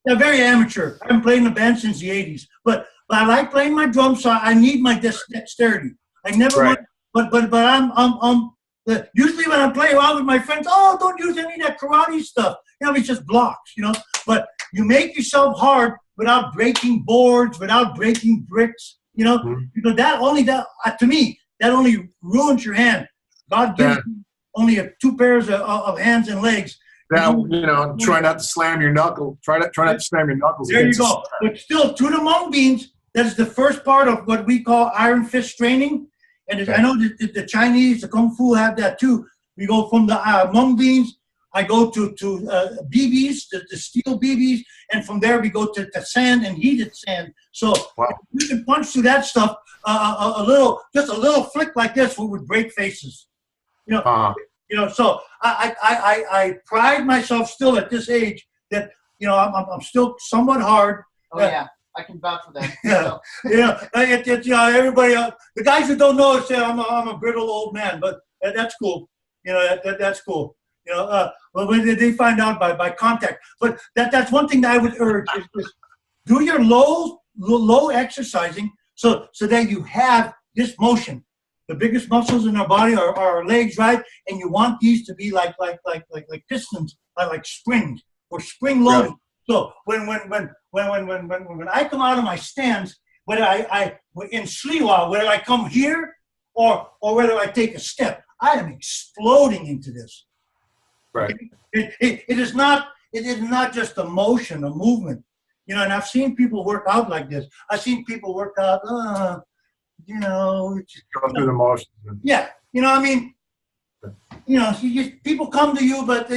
they're very amateur. I haven't played in a band since the 80s. But But I like playing my drums, so I need my dexterity. I never Right. want, but usually when I play around with my friends, oh, don't use any of that karate stuff. It's just blocks, But you make yourself hard without breaking boards, without breaking bricks, Mhm. because to me, that only ruins your hand. God gives you only two pairs of hands and legs. Now, try not to slam your knuckle. Try not to slam your knuckles. There you against the go. But still, to the mung beans, that is the first part of what we call iron fist training. And I know that the Chinese, the Kung Fu have that too. We go from the mung beans, I go to BBs, the steel BBs, and from there we go to sand and heated sand. So you can punch through that stuff just a little flick like this would break faces. So I pride myself still at this age that I'm still somewhat hard. Oh yeah, I can vouch for that. Everybody, the guys who don't know say I'm a brittle old man, but that's cool. That's cool. Well, when they find out by contact, but that's one thing that I would urge is do your low exercising so that you have this motion. The biggest muscles in our body are our legs, right? And you want these to be like pistons, like springs or spring loaded. Right. So when I come out of my stance, whether I in Sliwa, whether I come here or whether I take a step, I am exploding into this. Right. It is not just a motion, a movement. And I've seen people work out like this. I've seen people work out, go through the motions. Yeah. People come to you, but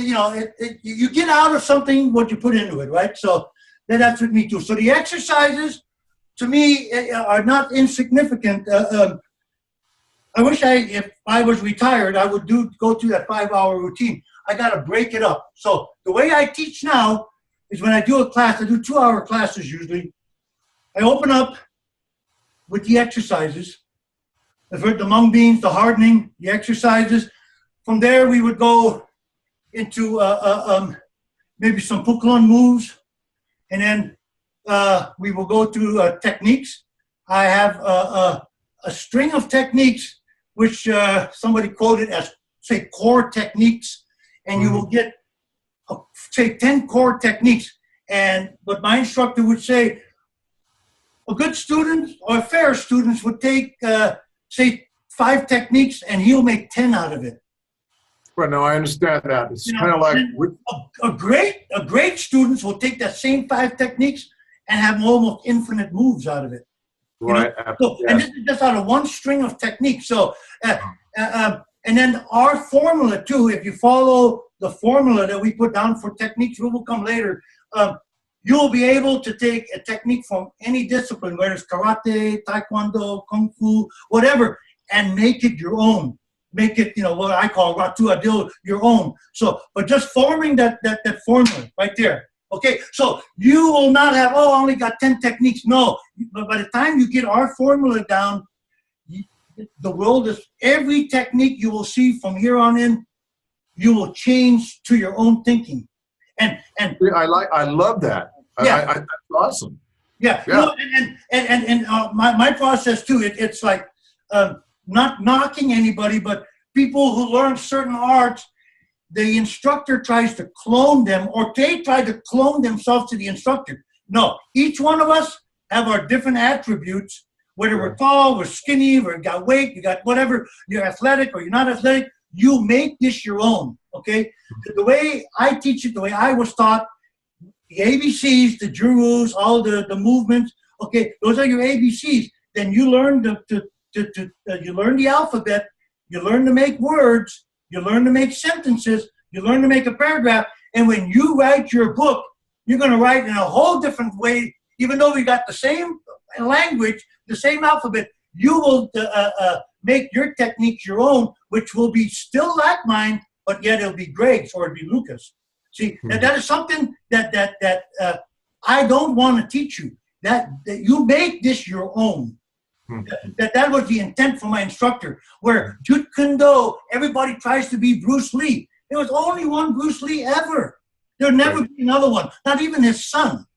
you get out of something what you put into it, right? So that's with me too. So the exercises, to me, are not insignificant. I wish if I was retired, I would go through that 5-hour routine. I got to break it up. So the way I teach now is when I do a class, I do 2-hour classes usually. I open up with the exercises. I've heard the mung beans, the hardening, the exercises. From there, we would go into maybe some Pukulon moves, and then we will go to techniques. I have a string of techniques, which somebody quoted as, say, core techniques, and you will get, say, 10 core techniques. And what my instructor would say, a good student or a fair student would take, say, 5 techniques, and he'll make 10 out of it. Well, no, I understand that. It's kind of like a great student will take that same 5 techniques and have almost infinite moves out of it. Right. So, and this is just out of one string of techniques. So, and then our formula too. If you follow the formula that we put down for techniques, we will come later. You'll be able to take a technique from any discipline, whether it's karate, taekwondo, kung fu, whatever, and make it your own. Make it, what I call Ratu Adil, your own. So, but just forming that formula right there. Okay, so you will not have, I only got 10 techniques. No, but by the time you get our formula down, the world is, every technique you will see from here on in, you will change to your own thinking. And I love that. Yeah. That's awesome. Yeah. My process too, it's like not knocking anybody, but people who learn certain arts, the instructor tries to clone them, or they try to clone themselves to the instructor. No, each one of us have our different attributes, whether we're tall, we're skinny, we got weight, you got whatever, you're athletic or you're not athletic, you make this your own, okay? The way I teach it, the way I was taught, the ABCs, the jurus, all the movements, okay, those are your ABCs. Then you learn you learn the alphabet, you learn to make words, you learn to make sentences, you learn to make a paragraph, and when you write your book, you're going to write in a whole different way, even though we got the same language, the same alphabet, you will make your techniques your own, which will be still like mine, but yet it'll be Greg's or it'll be Lucas. See, that is something that I don't want to teach you, that you make this your own. That was the intent for my instructor, where Jeet Kune Do, everybody tries to be Bruce Lee. There was only one Bruce Lee ever. There'll never be another one, not even his son.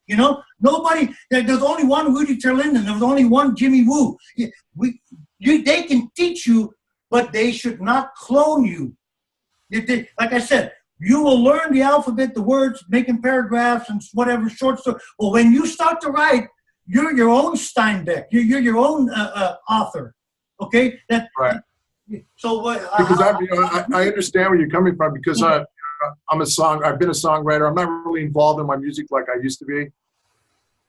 You know, nobody. There's only one Rudy Terlinden. There was only one Jimmy Woo. They can teach you, but they should not clone you. Like I said, you will learn the alphabet, the words, making paragraphs and whatever short story. Well, when you start to write, you're your own Steinbeck. You're your own author. Okay. Right. So because I understand where you're coming from, because I've been a songwriter. I'm not really involved in my music like I used to be.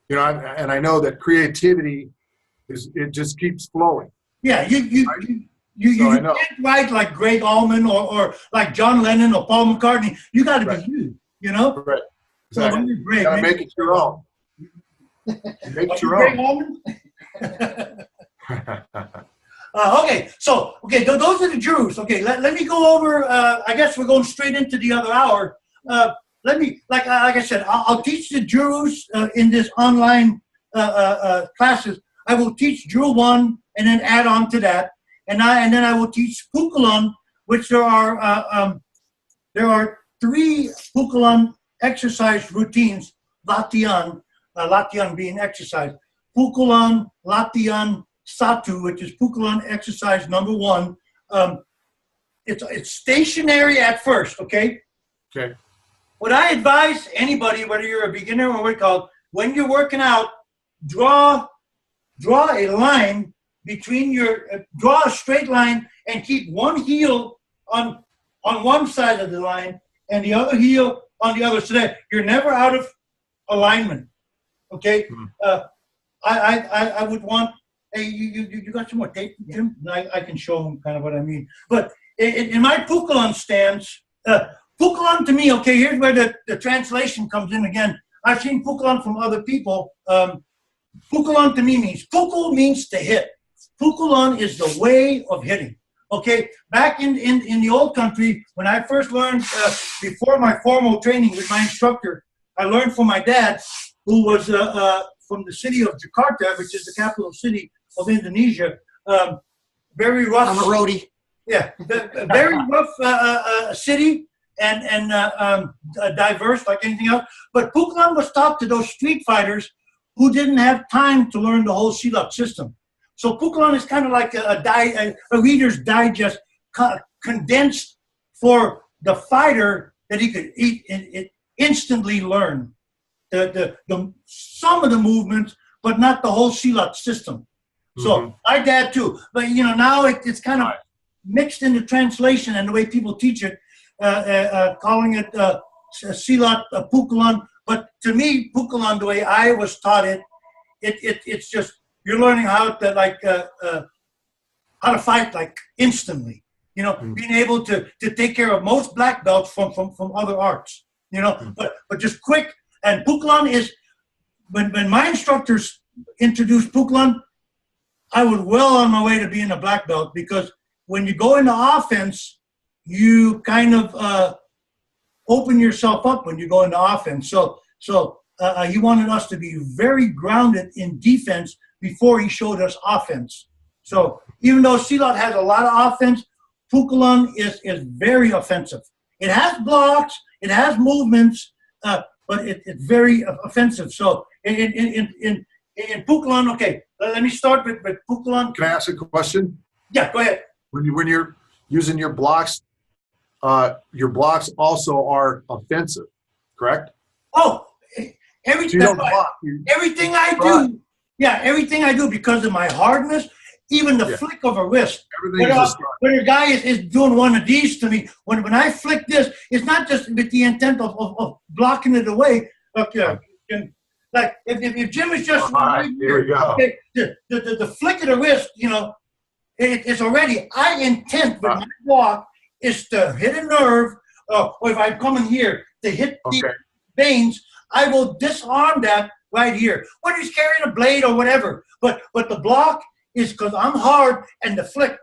You know, and I know that creativity it just keeps flowing. Yeah, you can't write like Greg Allman or like John Lennon or Paul McCartney. You got to be you know. Right. Exactly. So you got to make it your own. Make it your Greg own. Allman? Okay, those are the Jews. Okay, let me go over. I guess we're going straight into the other hour. Let me, like I said, I'll teach the Jews in this online classes. I will teach Drill 1 and then add on to that, and then I will teach Pukulon, which there are 3 Pukulon exercise routines. Latihan being exercise. Pukulon, Latihan, Satu, which is Pukulon exercise number 1. It's stationary at first, okay? Okay. What I advise anybody, whether you're a beginner or what you call, when you're working out, draw a line between draw a straight line and keep one heel on one side of the line and the other heel on the other, so that you're never out of alignment, okay? Mm-hmm. I would want. Hey, you got some more tape, Jim? I can show them kind of what I mean. But in my Pukulon stance, Pukulon to me, okay, here's where the translation comes in again. I've seen Pukulon from other people. Pukulon to me means, Pukul means to hit. Pukulon is the way of hitting. Okay, back in the old country, when I first learned, before my formal training with my instructor, I learned from my dad, who was from the city of Jakarta, which is the capital city of Indonesia. Very rough. I'm a roadie. Yeah, very rough city and diverse like anything else. But Pukulon was taught to those street fighters who didn't have time to learn the whole silat system. So Pukulon is kind of like a Reader's Digest condensed for the fighter that he could instantly learn some of the movements, but not the whole silat system. So my dad too, but now it's kind of mixed in the translation and the way people teach it, calling it silat Pukulon. But to me, Pukulon, the way I was taught it's just you're learning how to fight like instantly. Being able to take care of most black belts from other arts. But just quick. And Pukulon is when my instructors introduced Pukulon, I was well on my way to being a black belt, because when you go into offense, you kind of open yourself up when you go into offense. So he wanted us to be very grounded in defense before he showed us offense. So even though Silat has a lot of offense, Pukulon is very offensive. It has blocks, it has movements, but it's very offensive. So in Pukulon, okay, let me start with Pukulon. Can I ask a question? Yeah, go ahead. When you're using your blocks also are offensive, correct? Oh, everything, so everything I do, everything I do, because of my hardness, even the flick of a wrist. When a guy is doing one of these to me, when I flick this, it's not just with the intent of blocking it away. Okay, like if Jim is just here we go. Okay, the flick of the wrist, it's already. I intend with my block is to hit a nerve, or if I'm coming here to hit the veins, I will disarm that right here. Whether he's carrying a blade or whatever, but the block is because I'm hard, and the flick,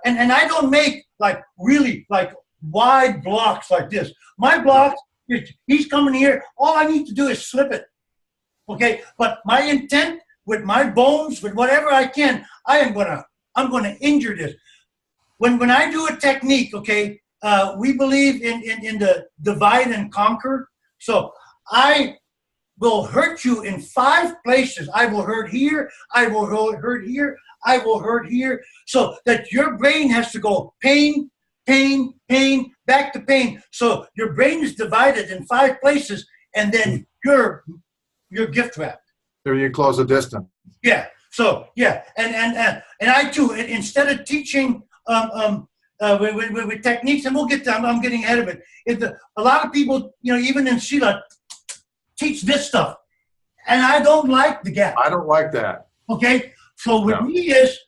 and I don't make like really like wide blocks like this. My blocks, he's coming here, all I need to do is slip it. Okay, but my intent with my bones, with whatever I can, I'm gonna injure this. When I do a technique, okay, we believe in the divide and conquer. So will hurt you in 5 places. I will hurt here. I will hurt here. I will hurt here. So that your brain has to go pain, pain, pain, back to pain. So your brain is divided in 5 places, and then you're gift wrapped. There you close the distance. Yeah. So yeah, and I too, instead of teaching with techniques, and we'll get to, I'm getting ahead of it. A lot of people, even in Sila, teach this stuff, and I don't like the gap. I don't like that. Okay, so with me is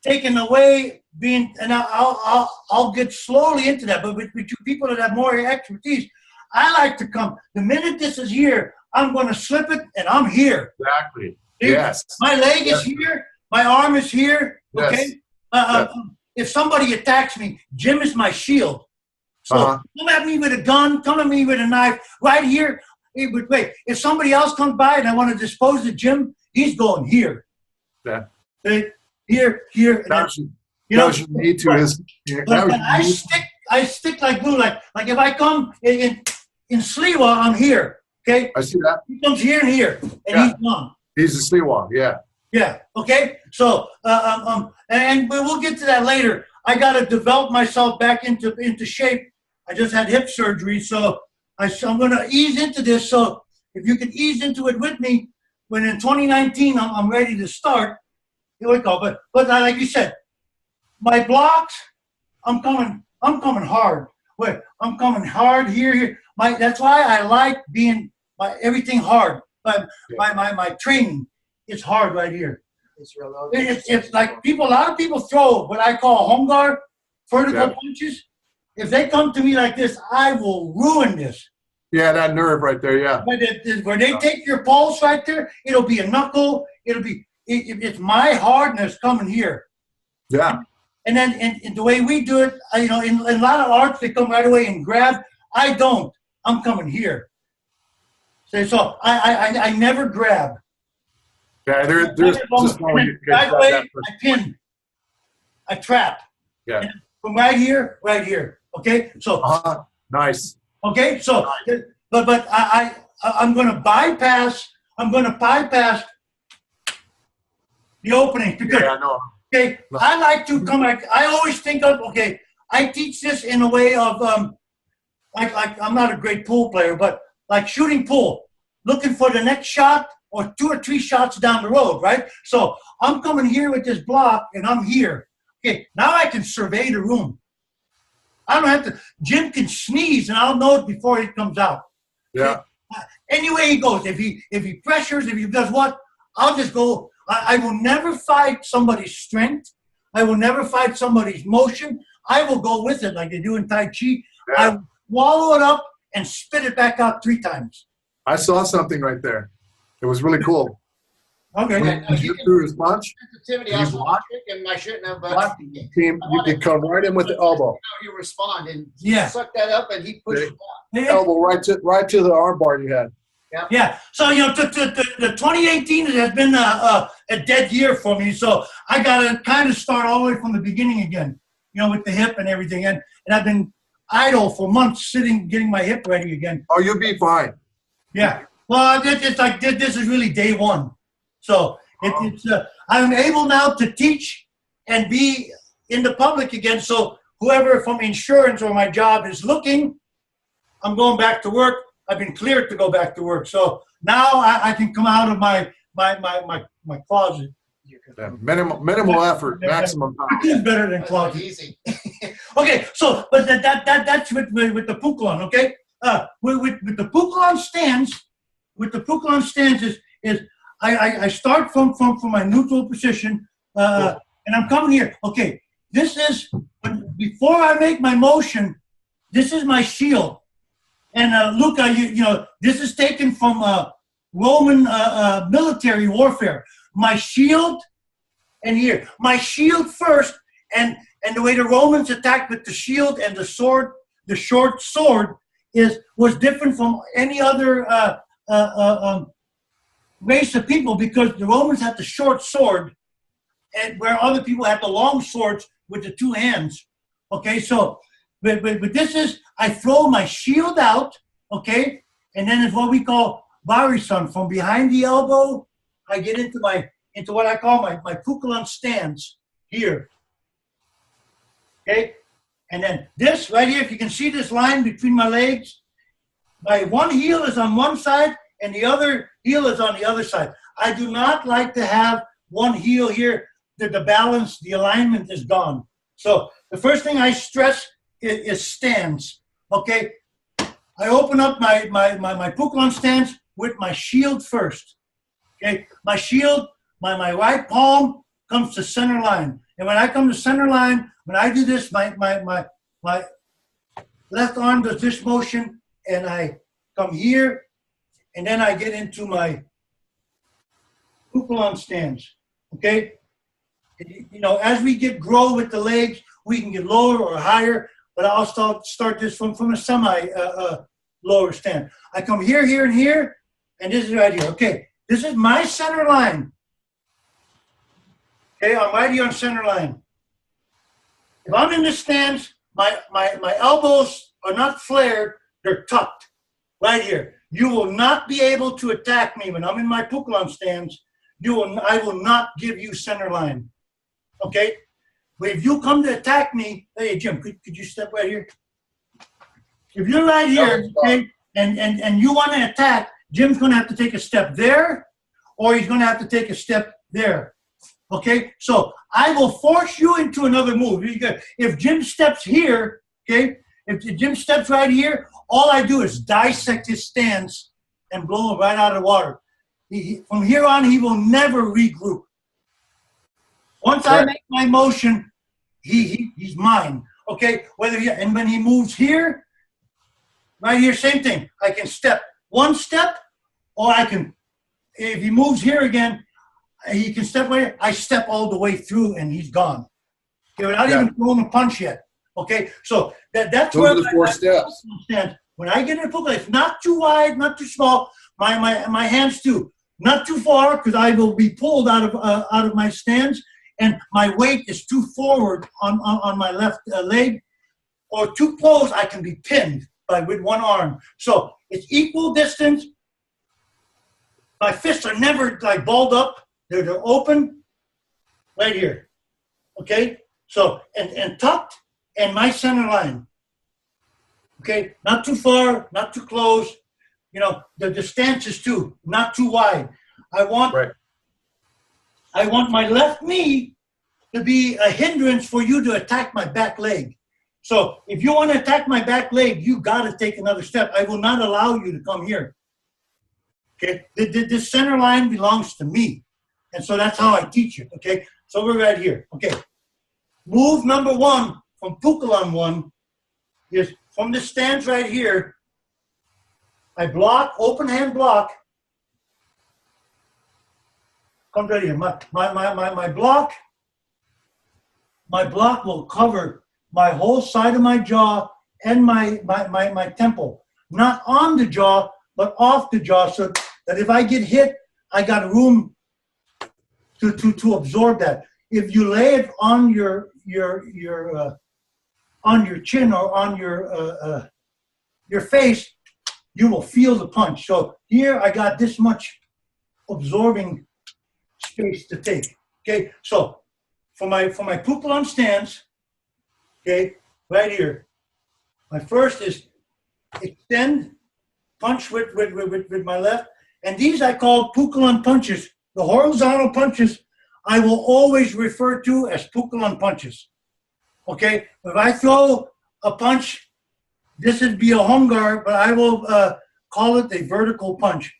taking away being, and I'll get slowly into that. But with you people that have more expertise, I like to come. The minute this is here, I'm going to slip it, and I'm here. Exactly. Yes. My leg is here. My arm is here. Okay. Yes. If somebody attacks me, Jim is my shield. So come at me with a gun. Come at me with a knife. Right here. Wait. If somebody else comes by and I want to dispose of Jim, he's going here. Yeah. Here. You need to is. But I stick like glue. Like if I come in Sliwa, I'm here. Okay. I see that. He comes here and here, and he's gone. He's a Sliwa, yeah. Yeah. Okay. So, and we'll get to that later. I got to develop myself back into shape. I just had hip surgery, so I'm going to ease into this. So, if you can ease into it with me, when in 2019 I'm ready to start. Here we go. But like you said, my blocks, I'm coming hard. Wait, I'm coming hard here. That's why I like being everything hard. My training is hard right here. It's like a lot of people throw what I call home guard, vertical punches. If they come to me like this, I will ruin this. Yeah, that nerve right there, yeah. Where they take your pulse right there, it'll be a knuckle. It's my hardness coming here. Yeah. And then in the way we do it, in a lot of arts, they come right away and grab. I don't. I'm coming here. So I never grab. Yeah, there's just no way you can grab I that pin. I trap. Yeah. And from right here. Okay. So nice. Okay. So, but I'm going to bypass. The opening because. Yeah, I know. Okay. I like to come. I always think of. Okay. I teach this in a way of like I'm not a great pool player, but like shooting pool, looking for the next shot or 2 or 3 shots down the road, right? So I'm coming here with this block and I'm here. Okay, now I can survey the room. I don't have to, Jim can sneeze and I'll know it before it comes out. Yeah. Okay? Any way he goes, if he pressures, if he does what, I'll just go. I will never fight somebody's strength. I will never fight somebody's motion. I will go with it like they do in Tai Chi. Yeah. I wallow it up and spit it back out 3 times. I saw something right there. It was really cool. Okay. When you threw his punch, Sensitivity. You I was block? tricking. I shouldn't have. you could come right in with the elbow. How you respond and Yeah. suck that up and he pushed it back. Elbow right to the arm bar you had. Yeah. So, the 2018 has been a dead year for me. So I got to kind of start all the way from the beginning again, with the hip and everything. And I've been idle for months sitting, getting my hip ready again. Oh, you'll be fine. Yeah. Well, it's like this is really day one. So I'm able now to teach and be in the public again. So whoever from insurance or my job is looking, I'm going back to work. I've been cleared to go back to work. So now I can come out of my closet. Yeah, minimal effort, maximum power. It's better than closet. Easy. Okay, so but that's with the Pukulon, okay? With the Pukulon stance, is I start from my neutral position, and I'm coming here. Okay, this is before I make my motion. This is my shield, and Luca, this is taken from Roman military warfare. My shield, and here my shield first, and the way the Romans attacked with the shield and the sword, the short sword, was different from any other race of people because the Romans had the short sword, and where other people had the long swords with the 2 hands. Okay, so but this is I throw my shield out, okay, and then it's what we call Barisan. From behind the elbow, I get into what I call my Pukulan stance here. Okay? And then this right here, if you can see this line between my legs, my one heel is on one side and the other heel is on the other side. I do not like to have one heel here, that the balance, the alignment is gone. So the first thing I stress is stance. Okay? I open up my Pukulan stance with my shield first. Okay? My shield, my right palm comes to center line. And when I come to center line, when I do this, my left arm does this motion, and I come here, and then I get into my Pukulan stance. Okay? You know, as we grow with the legs, we can get lower or higher, but I'll start this from a semi lower stand. I come here, here, and here, and this is right here. Okay, this is my center line. Okay, I'm right here on center line. If I'm in this stance, my elbows are not flared, they're tucked right here. You will not be able to attack me when I'm in my Pukulan stance. I will not give you center line. Okay? But if you come to attack me, hey Jim, could you step right here? If you're right here, okay, and you want to attack, Jim's going to have to take a step there, or he's going to have to take a step there. Okay? So I will force you into another move. If Jim steps here, okay, if Jim steps right here, all I do is dissect his stance and blow him right out of the water. From here on, he will never regroup. Once I make my motion, he's mine. Okay? And when he moves here, right here, same thing. I can step one step, or I can, if he moves here again, he can step right here. I step all the way through, and he's gone. Okay, without even throwing a punch yet. Okay? So that's those where are the 4 steps. When I get in a Pukulan, it's not too wide, not too small. My hands too. Not too far, because I will be pulled out of my stance, and my weight is too forward on my left leg, or too close, I can be pinned with one arm. So it's equal distance. My fists are never like balled up; they're open, right here. Okay, so and tucked, and my center line. Okay, not too far, not too close. You know, the stance is too, not too wide. I want my left knee to be a hindrance for you to attack my back leg. So if you want to attack my back leg, you got to take another step. I will not allow you to come here. Okay, this center line belongs to me. And so that's how I teach it. Okay, so we're right here. Okay, move number 1 from Pukulan 1 is from the stance right here. I block, open hand block. Come right here. My block will cover my whole side of my jaw and my temple. Not on the jaw, but off the jaw, so that if I get hit, I got room to absorb that. If you lay it on your chin or on your face, you will feel the punch. So here I got this much absorbing space to take. Okay, so for my Pukulan stance, okay, right here, my first is extend, punch with my left, and these I call Pukulan punches. The horizontal punches I will always refer to as Pukulan punches. Okay, if I throw a punch, this would be a hongar, but I will call it a vertical punch,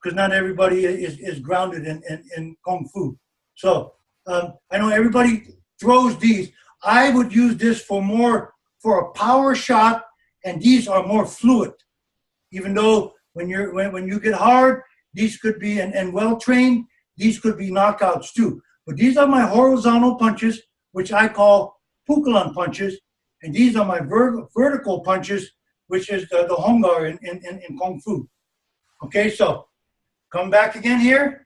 because not everybody is grounded in Kung Fu. So I know everybody throws these. I would use this for a power shot, and these are more fluid. Even though when you get hard, these could be, and well trained, these could be knockouts too. But these are my horizontal punches, which I call Pukulan punches, and these are my vertical punches, which is the hongar in Kung Fu. Okay, so come back again here.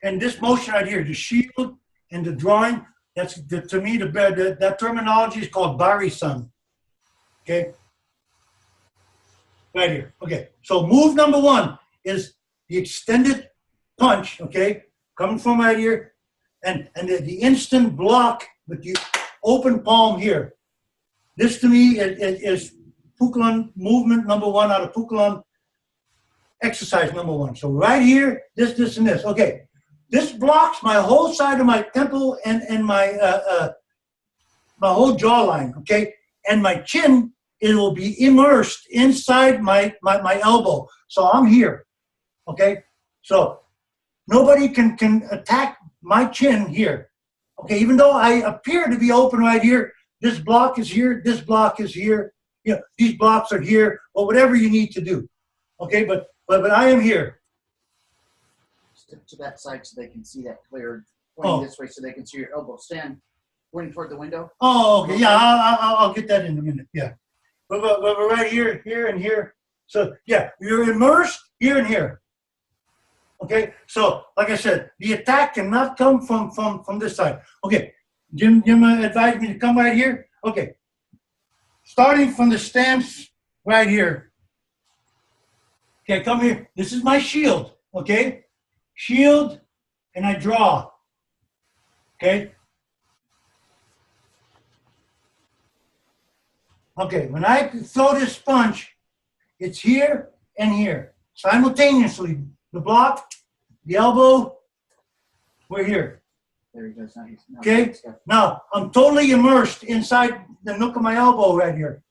And this motion right here, the shield and the drawing, to me, that terminology is called Barisan. Okay? Right here. Okay. So move number one is the extended punch, okay, coming from right here, and the instant block with the open palm here. This to me is Pukulon movement number one out of Pukulon exercise number one. So right here, this, and this. Okay. This blocks my whole side of my temple and my my whole jawline, okay? And my chin, it will be immersed inside my elbow. So I'm here, okay? So nobody can attack my chin here, okay? Even though I appear to be open right here, this block is here, this block is here, you know, these blocks are here, or whatever you need to do, okay? But I am here. Step to that side so they can see that cleared. Pointing this way so they can see your elbow. Stand pointing toward the window. Oh, okay. Yeah, I'll get that in a minute. Yeah. But we're right here, here, and here. So, yeah, you're immersed here and here. Okay? So, like I said, the attack cannot come from this side. Okay. Jim advised me to come right here. Okay. Starting from the stance right here. Okay, come here. This is my shield. Okay? Shield, and I draw. Okay? Okay, when I throw this punch, it's here and here. Simultaneously, the block, the elbow, we're here. There he goes. Okay? Now, I'm totally immersed inside the nook of my elbow right here.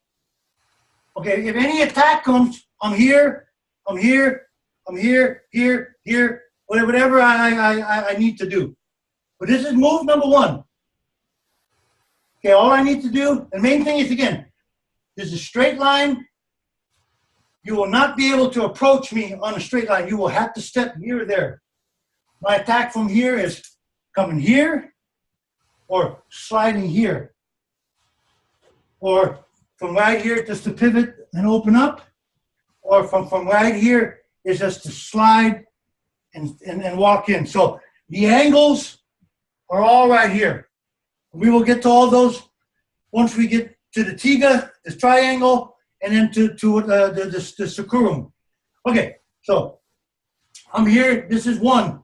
Okay, if any attack comes, I'm here, I'm here, I'm here, here, here, whatever I need to do. But this is move number one. Okay, all I need to do, the main thing is, again, this is a straight line. You will not be able to approach me on a straight line. You will have to step here or there. My attack from here is coming here or sliding here. Or from right here just to pivot and open up. Or from right here is just to slide and walk in. So the angles are all right here. We will get to all those once we get to the Tiga, the triangle, and then to the Sakurum. Okay, so I'm here. This is one.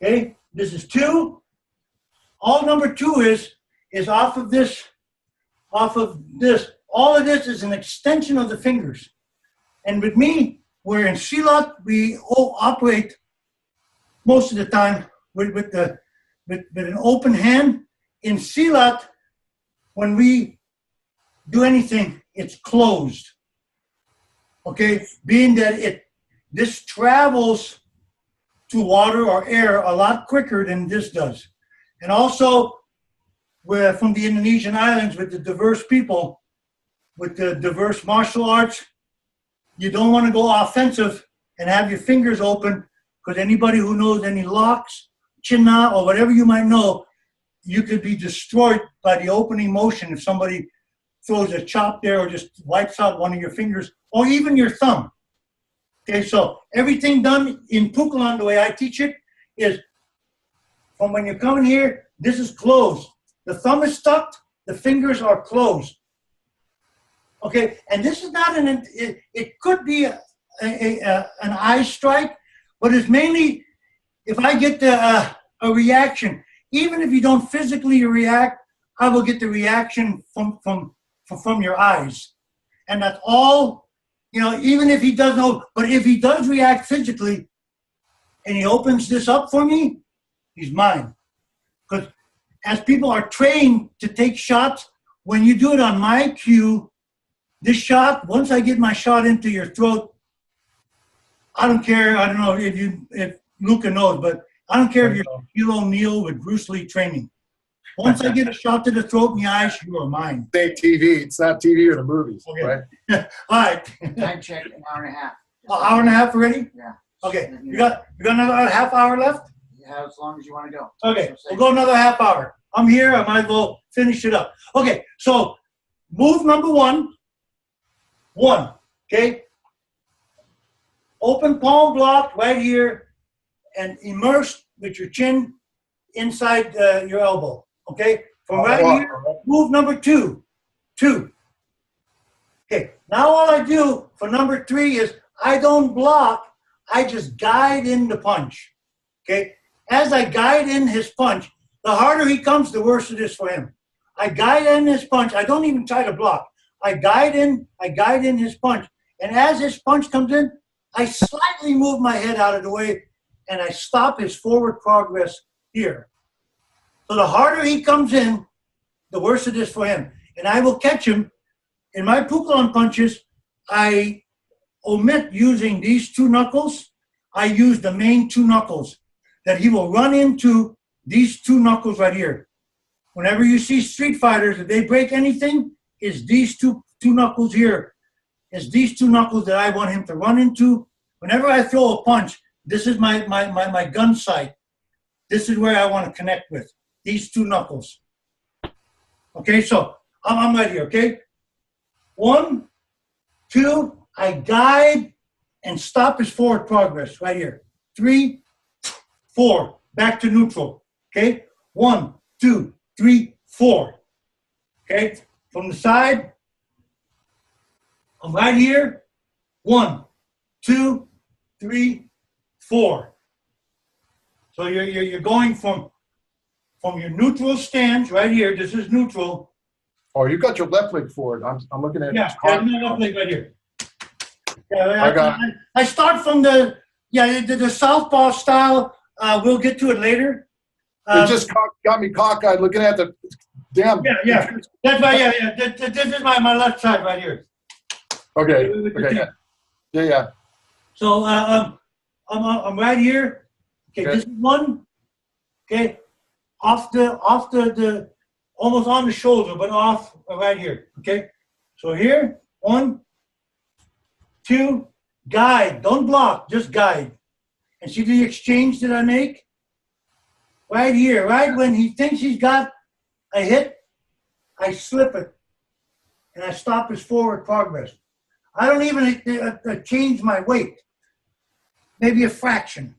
Okay, this is two. All number two is off of this, off of this. All of this is an extension of the fingers. And with me, we're in Silat, we all operate most of the time with an open hand. In Silat, when we do anything, it's closed. Okay, being that this travels to water or air a lot quicker than this does. And also, we're from the Indonesian islands with the diverse people, with the diverse martial arts. You don't want to go offensive and have your fingers open, because anybody who knows any locks, chinna, or whatever you might know, you could be destroyed by the opening motion if somebody throws a chop there or just wipes out one of your fingers or even your thumb. Okay, so everything done in Pukulon, the way I teach it, is from when you're coming here, this is closed. The thumb is stuck, the fingers are closed. Okay, and this is not it could be an eye strike, but it's mainly if I get a reaction. Even if you don't physically react, I will get the reaction from your eyes. And that's all, you know, even if he doesn't know, but if he does react physically and he opens this up for me, he's mine. Because as people are trained to take shots, when you do it on my cue, this shot, once I get my shot into your throat, I don't care, I don't know if Luca knows, but I don't care if you're Shaquille O'Neal with Bruce Lee training. Once I get a shot to the throat in the eyes, you are mine. Say TV. It's not TV or the movies, Okay. right? All right. Time check, an hour and a half. An hour and a half already? Yeah. Okay. You got another half hour left? You have as long as you want to go. Okay. We'll go another half hour. I'm here. I might as well finish it up. Okay. So move number one. Okay? Open palm block right here and immersed with your chin inside your elbow. Okay? From right here, move number two. Okay, now all I do for number 3 is I don't block, I just guide in the punch. Okay, as I guide in his punch, the harder he comes, the worse it is for him. I guide in his punch, I don't even try to block. I guide in his punch. And as his punch comes in, I slightly move my head out of the way and I stop his forward progress here. So the harder he comes in, the worse it is for him. And I will catch him. In my Pukulon punches, I omit using these 2 knuckles. I use the main 2 knuckles that he will run into these 2 knuckles right here. Whenever you see street fighters, if they break anything, it's these two knuckles here. It's these 2 knuckles that I want him to run into. Whenever I throw a punch, this is my gun sight. This is where I want to connect with, these 2 knuckles. Okay, so I'm right here, okay? 1, 2, I guide and stop his forward progress right here. 3, 4, back to neutral, okay? 1, 2, 3, 4. Okay, from the side, I'm right here. 1, 2, 3, 4. So you're going from your neutral stance right here. This is neutral. Oh, you got your left leg forward. I'm looking at Yeah, cock. my left leg right here. Yeah, I got I start from the southpaw style. We'll get to it later. It just got me cockeyed looking at the damn. Yeah. That's right. Yeah. This is my left side right here. Okay. With the Okay. teeth. Yeah. So I'm right here. Okay, Okay. this is 1. Okay, off the almost on the shoulder, but off right here. Okay, so here 1, 2, guide. Don't block, just guide. And see the exchange that I make right here. Right when he thinks he's got a hit, I slip it and I stop his forward progress. I don't even change my weight. Maybe a fraction.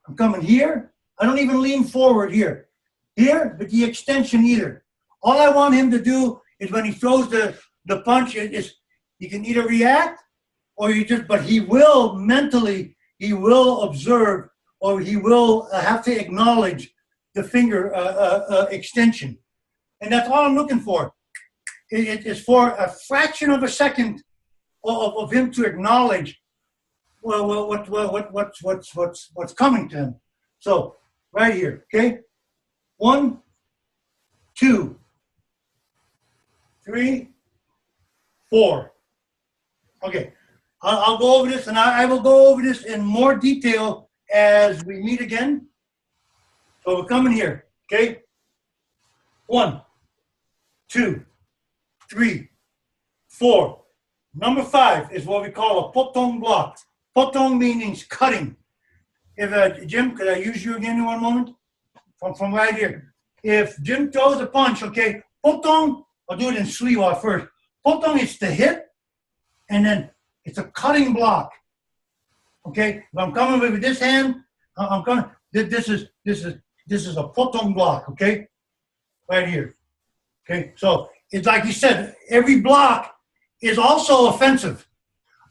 I'm coming here. I don't even lean forward here. Here, but the extension either. All I want him to do is when he throws the punch, he can either react or but he will mentally, he will observe or he will have to acknowledge the finger extension. And that's all I'm looking for. It is for a fraction of a second of him to acknowledge what's coming to him. So right here, okay? 1, 2, 3, 4. Okay, I'll go over this, and I will go over this in more detail as we meet again. So we're coming here, okay? 1, 2, 3, 4. Number 5 is what we call a potong block. Potong means cutting. If Jim, could I use you again in one moment? From right here. If Jim throws a punch, okay, potong, I'll do it in Sliwa first. Potong is the hit, and then it's a cutting block. Okay, if I'm coming with this hand, I'm coming. This is a potong block. Okay, right here. Okay, so it's like you said, every block is also offensive.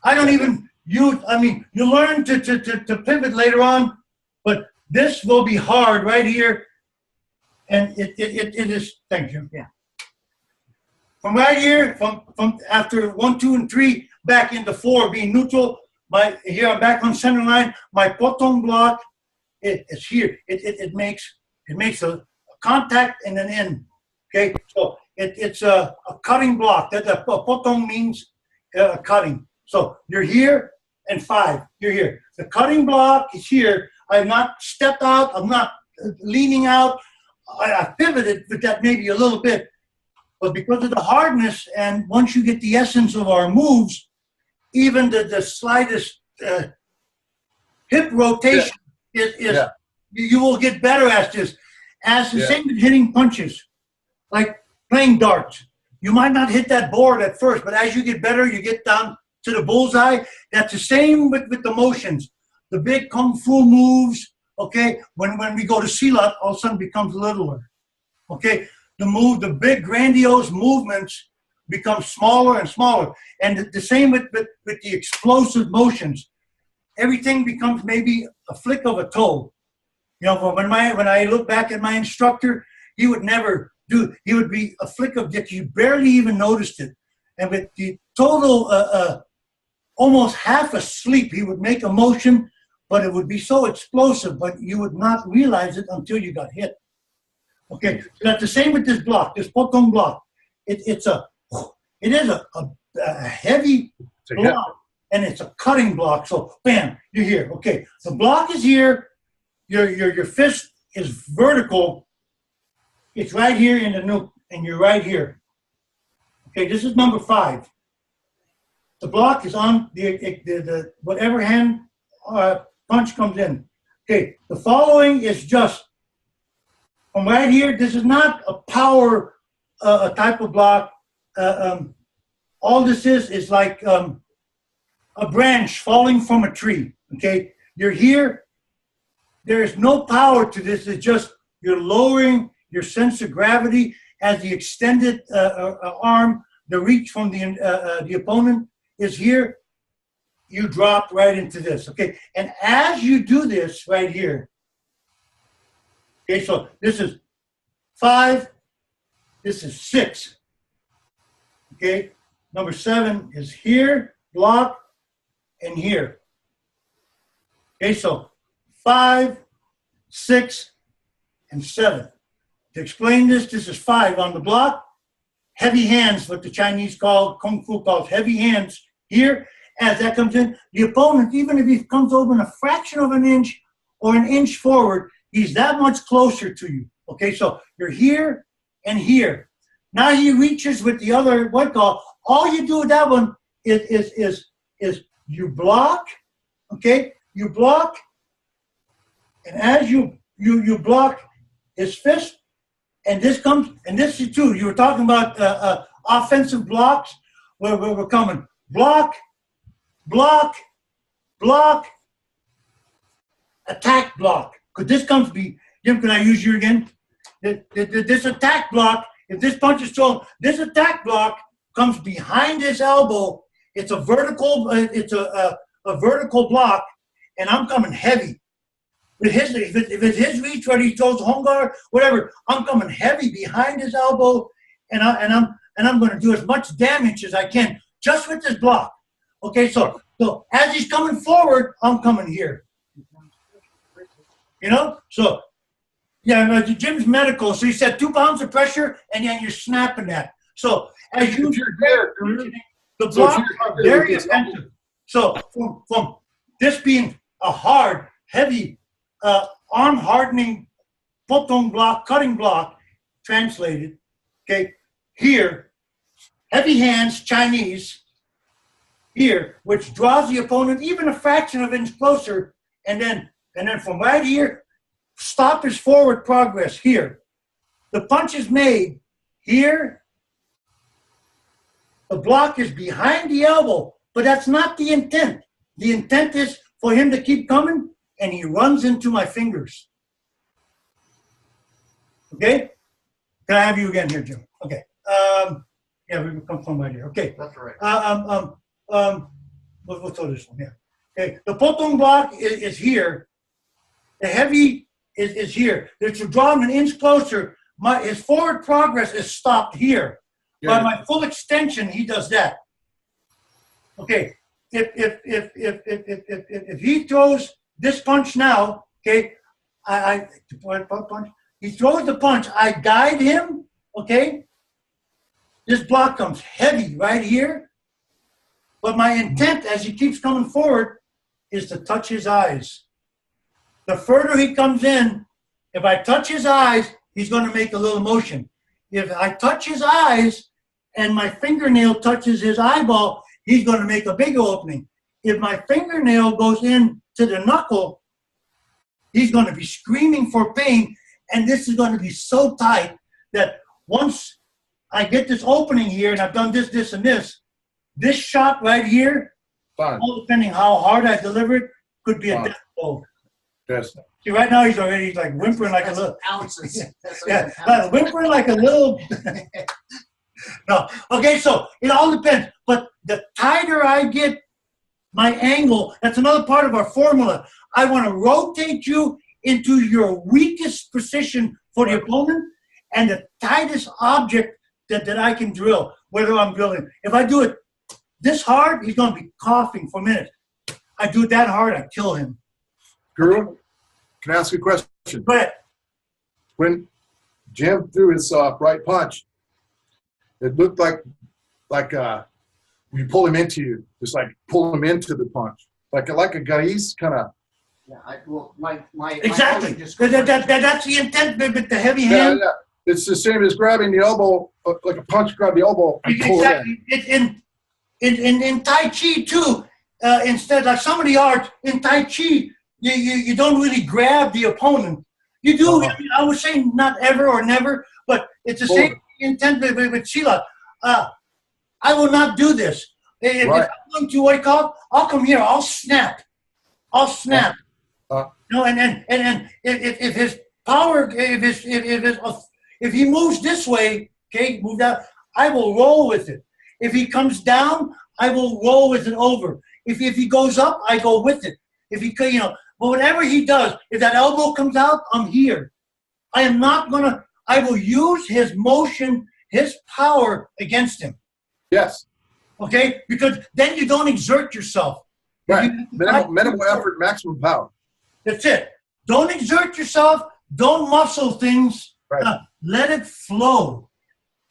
I don't even use. I mean, you learn to pivot later on, but this will be hard right here, and it is. Thank you. Yeah. From right here, from after 1, 2, and 3, back into 4, being neutral. Here I'm back on center line. My potong block is here. It makes a contact and an end. Okay, so it's a cutting block. That a potong means cutting. So you're here and 5. You're here. The cutting block is here. I have not stepped out. I'm not leaning out. I pivoted with that maybe a little bit. But because of the hardness, and once you get the essence of our moves, even the slightest hip rotation you will get better at this. As the same as hitting punches, like playing darts. You might not hit that board at first, but as you get better, you get down to the bullseye. That's the same with the motions. The big kung fu moves, okay, when we go to silat, all of a sudden becomes littler. Okay, the big grandiose movements becomes smaller and smaller. And the same with the explosive motions. Everything becomes maybe a flick of a toe. You know, when I look back at my instructor, he would never do. He would be a flick of dick. You barely even noticed it. And with the total, almost half asleep, he would make a motion, but it would be so explosive, but you would not realize it until you got hit. Okay, so that's the same with this block, this potong block. It is a heavy block, and it's a cutting block. So bam, you're here. Okay, the block is here. Your fist is vertical. It's right here in the nuke, and you're right here. Okay, this is number 5. The block is on the whatever hand punch comes in. Okay, the following is just from right here. This is not a power a type of block. All this is like a branch falling from a tree. Okay, you're here. There is no power to this. It's just you're lowering your sense of gravity as the extended arm, the reach from the opponent is here. You drop right into this. Okay, and as you do this right here. Okay, so this is 5. This is 6. Okay, number 7 is here, block, and here. Okay, so 5, 6, and 7. To explain this is 5 on the block. Heavy hands, what the Chinese call, Kung Fu calls heavy hands here. As that comes in, the opponent, even if he comes over in a fraction of an inch or an inch forward, he's that much closer to you. Okay, so you're here and here. Now he reaches with the other white call. All you do with that one is you block, okay? You block, and as you block his fist, and this comes, and this is too. You were talking about offensive blocks where we're coming. Block, block, block, attack block. Could this comes be, Jim, can I use you again? This attack block, if this punch is thrown, this attack block comes behind his elbow. It's a vertical, a vertical block, and I'm coming heavy. With his, if it's his reach where he throws home guard, whatever, I'm coming heavy behind his elbow, and I'm going to do as much damage as I can just with this block. Okay, so as he's coming forward, I'm coming here. You know, so yeah, Jim's medical, so he said 2 pounds of pressure, and then you're snapping that. So as you, the blocks are very effective. So from this being a hard, heavy, arm-hardening potong block, cutting block, translated, okay, here, heavy hands, Chinese, here, which draws the opponent even a fraction of an inch closer, and then from right here, stop his forward progress here. The punch is made here. The block is behind the elbow, but that's not the intent. The intent is for him to keep coming, and he runs into my fingers. Okay? Can I have you again here, Jim? Okay. Yeah, we will come from right here. Okay. That's right. We'll throw this one, yeah. Okay, the potong block is here. The heavy is here. To draw him an inch closer, his forward progress is stopped here. Yeah. By my full extension, he does that. Okay, if he throws this punch now, okay, he throws the punch, I guide him, okay? This block comes heavy right here, but my intent as he keeps coming forward is to touch his eyes. The further he comes in, if I touch his eyes, he's going to make a little motion. If I touch his eyes and my fingernail touches his eyeball, he's going to make a big opening. If my fingernail goes in to the knuckle, he's going to be screaming for pain, and this is going to be so tight that once I get this opening here, and I've done this, this, and this shot right here, all depending how hard I deliver it, could be a death blow. Yes. See, right now he's already like whimpering like a little ounces. yeah, whimpering like a little No. Okay, so it all depends. But the tighter I get my angle, that's another part of our formula. I want to rotate you into your weakest position for the opponent and the tightest object that I can drill, whether I'm drilling. If I do it this hard, he's going to be coughing for a minute. I do it that hard, I kill him. Guru, can I ask you a question? But When Jim threw his right punch, it looked like you pull him into you, just like pull him into the punch, like a Gais kind of. Yeah, exactly. That's the intent with the heavy Yeah, hand. yeah. It's the same as grabbing the elbow, like a punch, grab the elbow and pull it in. Exactly. In Tai Chi too, instead, like some of the art in Tai Chi, you don't really grab the opponent. You do. Uh-huh. I would say not ever or never, but it's the same intent with Silat. I will not do this. If I'm going to what you call, I'll come here. I'll snap. No, and if his power, if he moves this way, okay, move down, I will roll with it. If he comes down, I will roll with it over. If he goes up, I go with it. If he, but whatever he does, if that elbow comes out, I'm here. I am not gonna. I will use his motion, his power against him. Yes. Okay, because then you don't exert yourself. Right. Minimal effort, maximum power. That's it. Don't exert yourself. Don't muscle things. Right. Let it flow.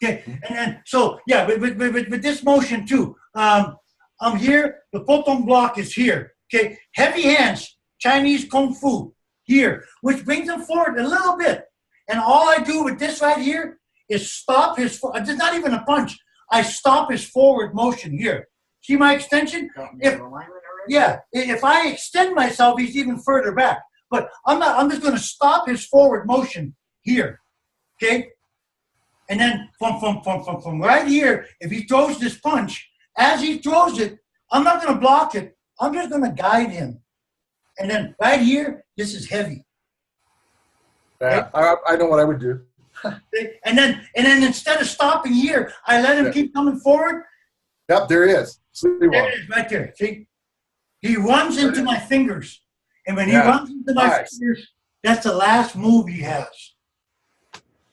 Okay, and so yeah, with this motion too. I'm here. The potom block is here. Okay, heavy hands. Chinese Kung Fu here, which brings him forward a little bit. And all I do with this right here is stop his, it's not even a punch. I stop his forward motion here. See my extension? If I extend myself, he's even further back. But I'm just going to stop his forward motion here. Okay? And then from right here, if he throws this punch, as he throws it, I'm not going to block it. I'm just going to guide him. And then right here, this is heavy. Yeah, I know what I would do. And then instead of stopping here, I let him keep coming forward. Yep, there he is. There it is, right there. See, he runs into my fingers, and when he runs into my fingers, that's the last move he has.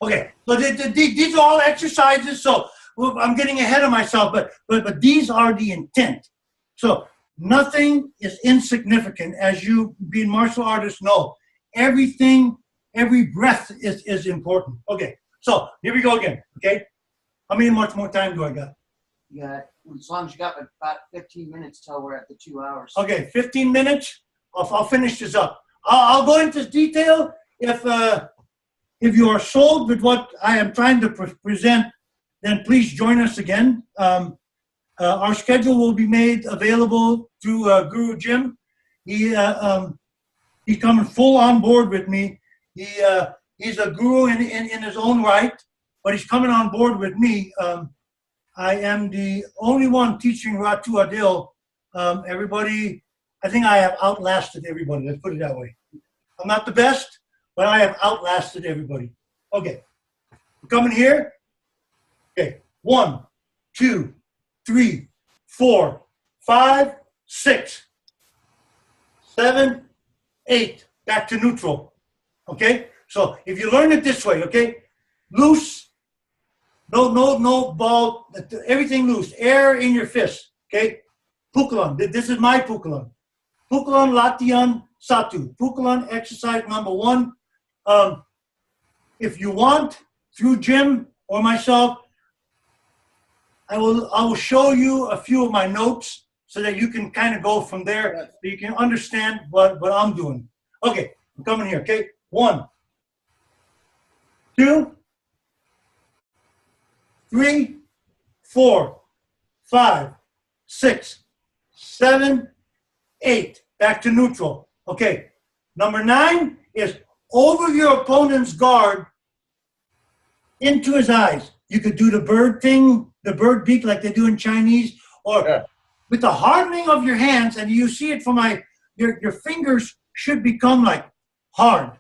Okay, so these are all exercises. So I'm getting ahead of myself, but these are the intent. So nothing is insignificant, as you being martial artists know. Everything, every breath is important. Okay, so here we go again. Okay, how much more time do I got? Yeah, as long as you got about 15 minutes till we're at the 2 hours. Okay, 15 minutes. I'll finish this up. I'll go into detail if you are sold with what I am trying to present. Then please join us again. Our schedule will be made available through Guru Jim. He's coming full on board with me. He's a guru in his own right, but he's coming on board with me. I am the only one teaching Ratu Adil. Everybody, I think I have outlasted everybody. Let's put it that way. I'm not the best, but I have outlasted everybody. Okay, we're coming here. Okay, 1, 2, 3, 4, 5, 6, 7, 8. Back to neutral. Okay, so if you learn it this way, okay, loose, no ball, everything loose, air in your fist. Okay, Pukulan. This is my Pukulan. Pukulan Latihan Satu. Pukulan exercise number 1. If you want, through Jim or myself, I will show you a few of my notes so that you can kind of go from there, so you can understand what I'm doing. Okay, I'm coming here, okay? 1, 2, 3, 4, 5, 6, 7, 8. Back to neutral. Okay, number 9 is over your opponent's guard into his eyes. You could do the bird thing, the bird beak like they do in Chinese, or with the hardening of your hands, and you see it from your fingers should become like hard.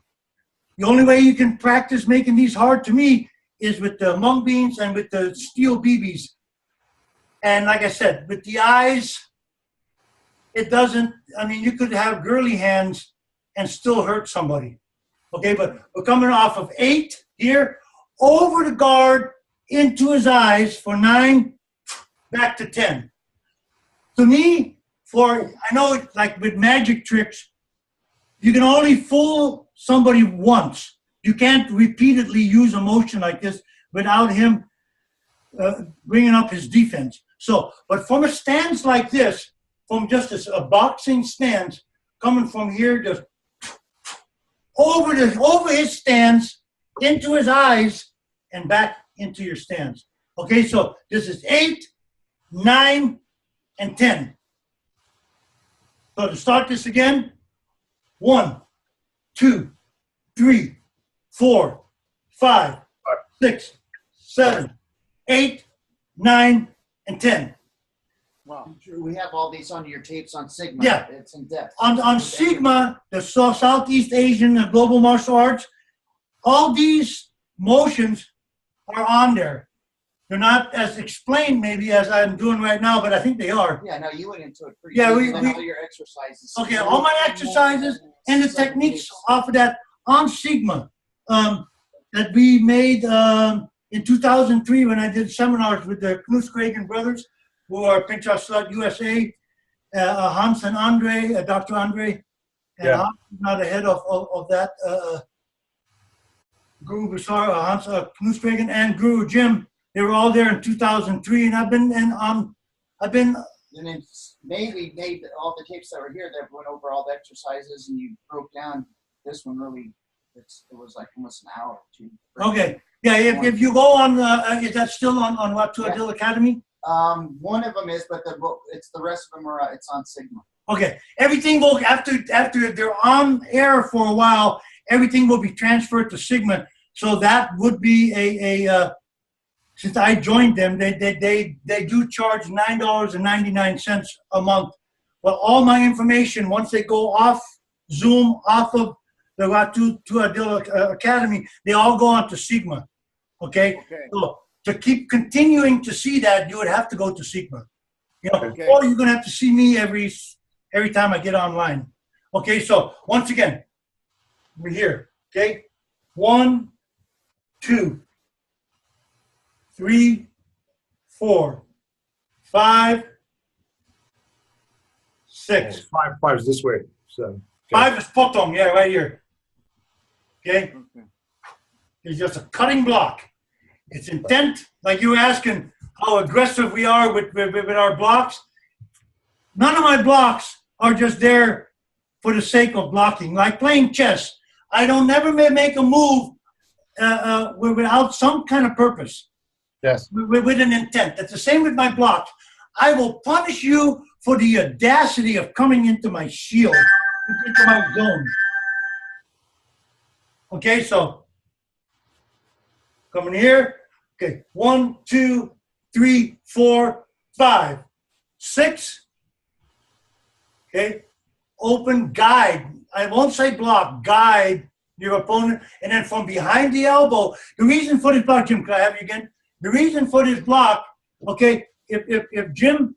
The only way you can practice making these hard to me is with the mung beans and with the steel BBs. And like I said, with the eyes, it doesn't, I mean, you could have girly hands and still hurt somebody. Okay, but we're coming off of 8 here, over the guard, into his eyes for 9, back to 10. To me, I know it's like with magic tricks, you can only fool somebody once. You can't repeatedly use a motion like this without him bringing up his defense. So, but from a stance like this, from just a boxing stance, coming from here, just over his stance, into his eyes, and back into your stance. Okay, so this is 8, 9, and 10. So to start this again, 1, 2, 3, 4, 5, 6, 7, 8, 9, and 10. Wow. We have all these on your tapes on Sigma. Yeah. It's in depth. On Sigma, the Southeast Asian and Global Martial Arts, all these motions are on there. They're not as explained maybe as I'm doing right now, but I think they are. Yeah, no, you went into it pretty Yeah, deep, and all your exercises. Okay, all my exercises and the techniques off of that on Sigma that we made in 2003 when I did seminars with the Knut Kragen brothers, who are Pinchas Slut USA, Hans and Andre, Dr. Andre, and Yeah. Hans is now the head of that, Guru Basar, Hans Knut Kragen, and Guru Jim. They were all there in 2003, and I've been. And then we made all the tapes that were here that went over all the exercises, and you broke down this one really. It was like almost an hour or two. Okay, yeah. If you go on, is that still on Watu Adil Academy? One of them is, but it's the rest of them are. It's on Sigma. Okay, everything will after they're on air for a while. Everything will be transferred to Sigma. So that would be a since I joined them, they do charge $9.99 a month. But all my information, once they go off Zoom, off of the Watu Adil Academy, they all go on to Sigma. Okay? So to keep continuing to see that, you would have to go to Sigma. You know, or you're gonna have to see me every time I get online. Okay, so once again, we're here. Okay? 1, 2, 3, 4, 5, 6. Five is this way. So 5 is potong, yeah, right here. Okay? It's just a cutting block. It's intent, like you were asking how aggressive we are with our blocks. None of my blocks are just there for the sake of blocking. Like playing chess, I don't never make a move without some kind of purpose. yes. With an intent. That's the same with my blocks. I will punish you for the audacity of coming into my shield, into my zone. Okay, so coming here. Okay, 1, 2, 3, 4, 5, 6. Okay, open, guide. I won't say block, guide your opponent. And then from behind the elbow, the reason for this block, Jim, can I have you again? The reason for this block, okay, if Jim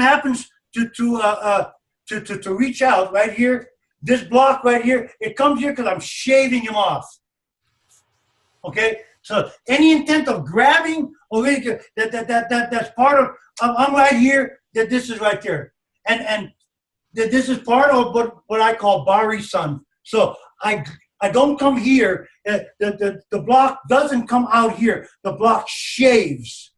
happens to reach out right here, this block right here, it comes here because I'm shaving him off. Okay, so any intent of grabbing or anything, that's part of I'm right here. That this is right there, and that this is part of what I call Bari Sun. So I don't come here. The block doesn't come out here. The block shaves.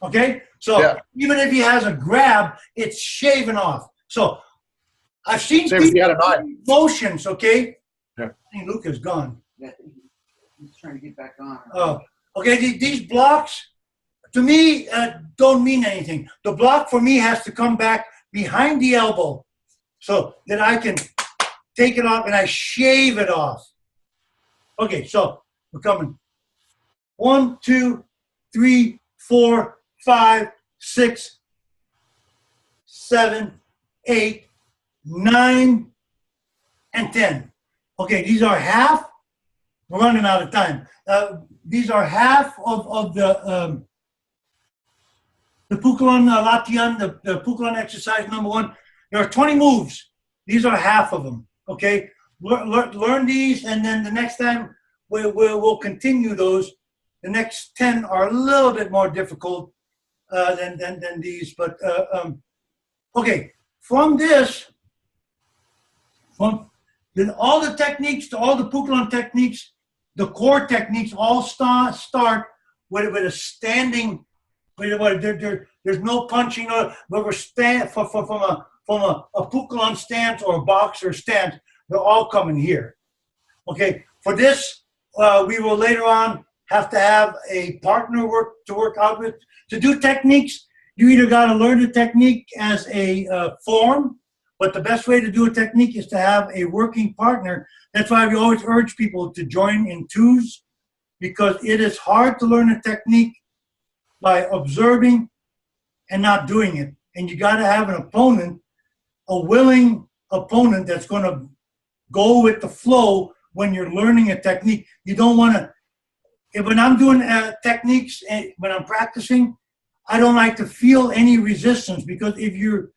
Okay? So even if he has a grab, it's shaven off. So I've seen Same as he had a knife. motions, okay? Yeah. I think Luke is gone. Yeah, he's trying to get back on. Oh, okay. These blocks, to me, don't mean anything. The block for me has to come back behind the elbow so that I can take it off and I shave it off. Okay, so we're coming. 1, 2, 3, 4, 5, 6, 7, 8, 9, and 10. Okay, these are half we're running out of time. These are half of the Pukulon Latihan, the Pukulon exercise number 1. There are 20 moves. These are half of them. Okay, learn these, and then the next time we'll continue those. The next 10 are a little bit more difficult than these, but okay. From this, from all the techniques to all the Pukulon techniques, the core techniques all start with a standing. There's no punching, but we're from a Pukulon stance or a boxer stance. They're all coming here. Okay. For this, we will later on have to have a partner to work out with. To do techniques, you either got to learn the technique as a form, but the best way to do a technique is to have a working partner. That's why we always urge people to join in twos, because it is hard to learn a technique by observing and not doing it. And you got to have an opponent, a willing opponent that's going to go with the flow when you're learning a technique. You don't want to, when I'm doing techniques, when I'm practicing, I don't like to feel any resistance, because if you're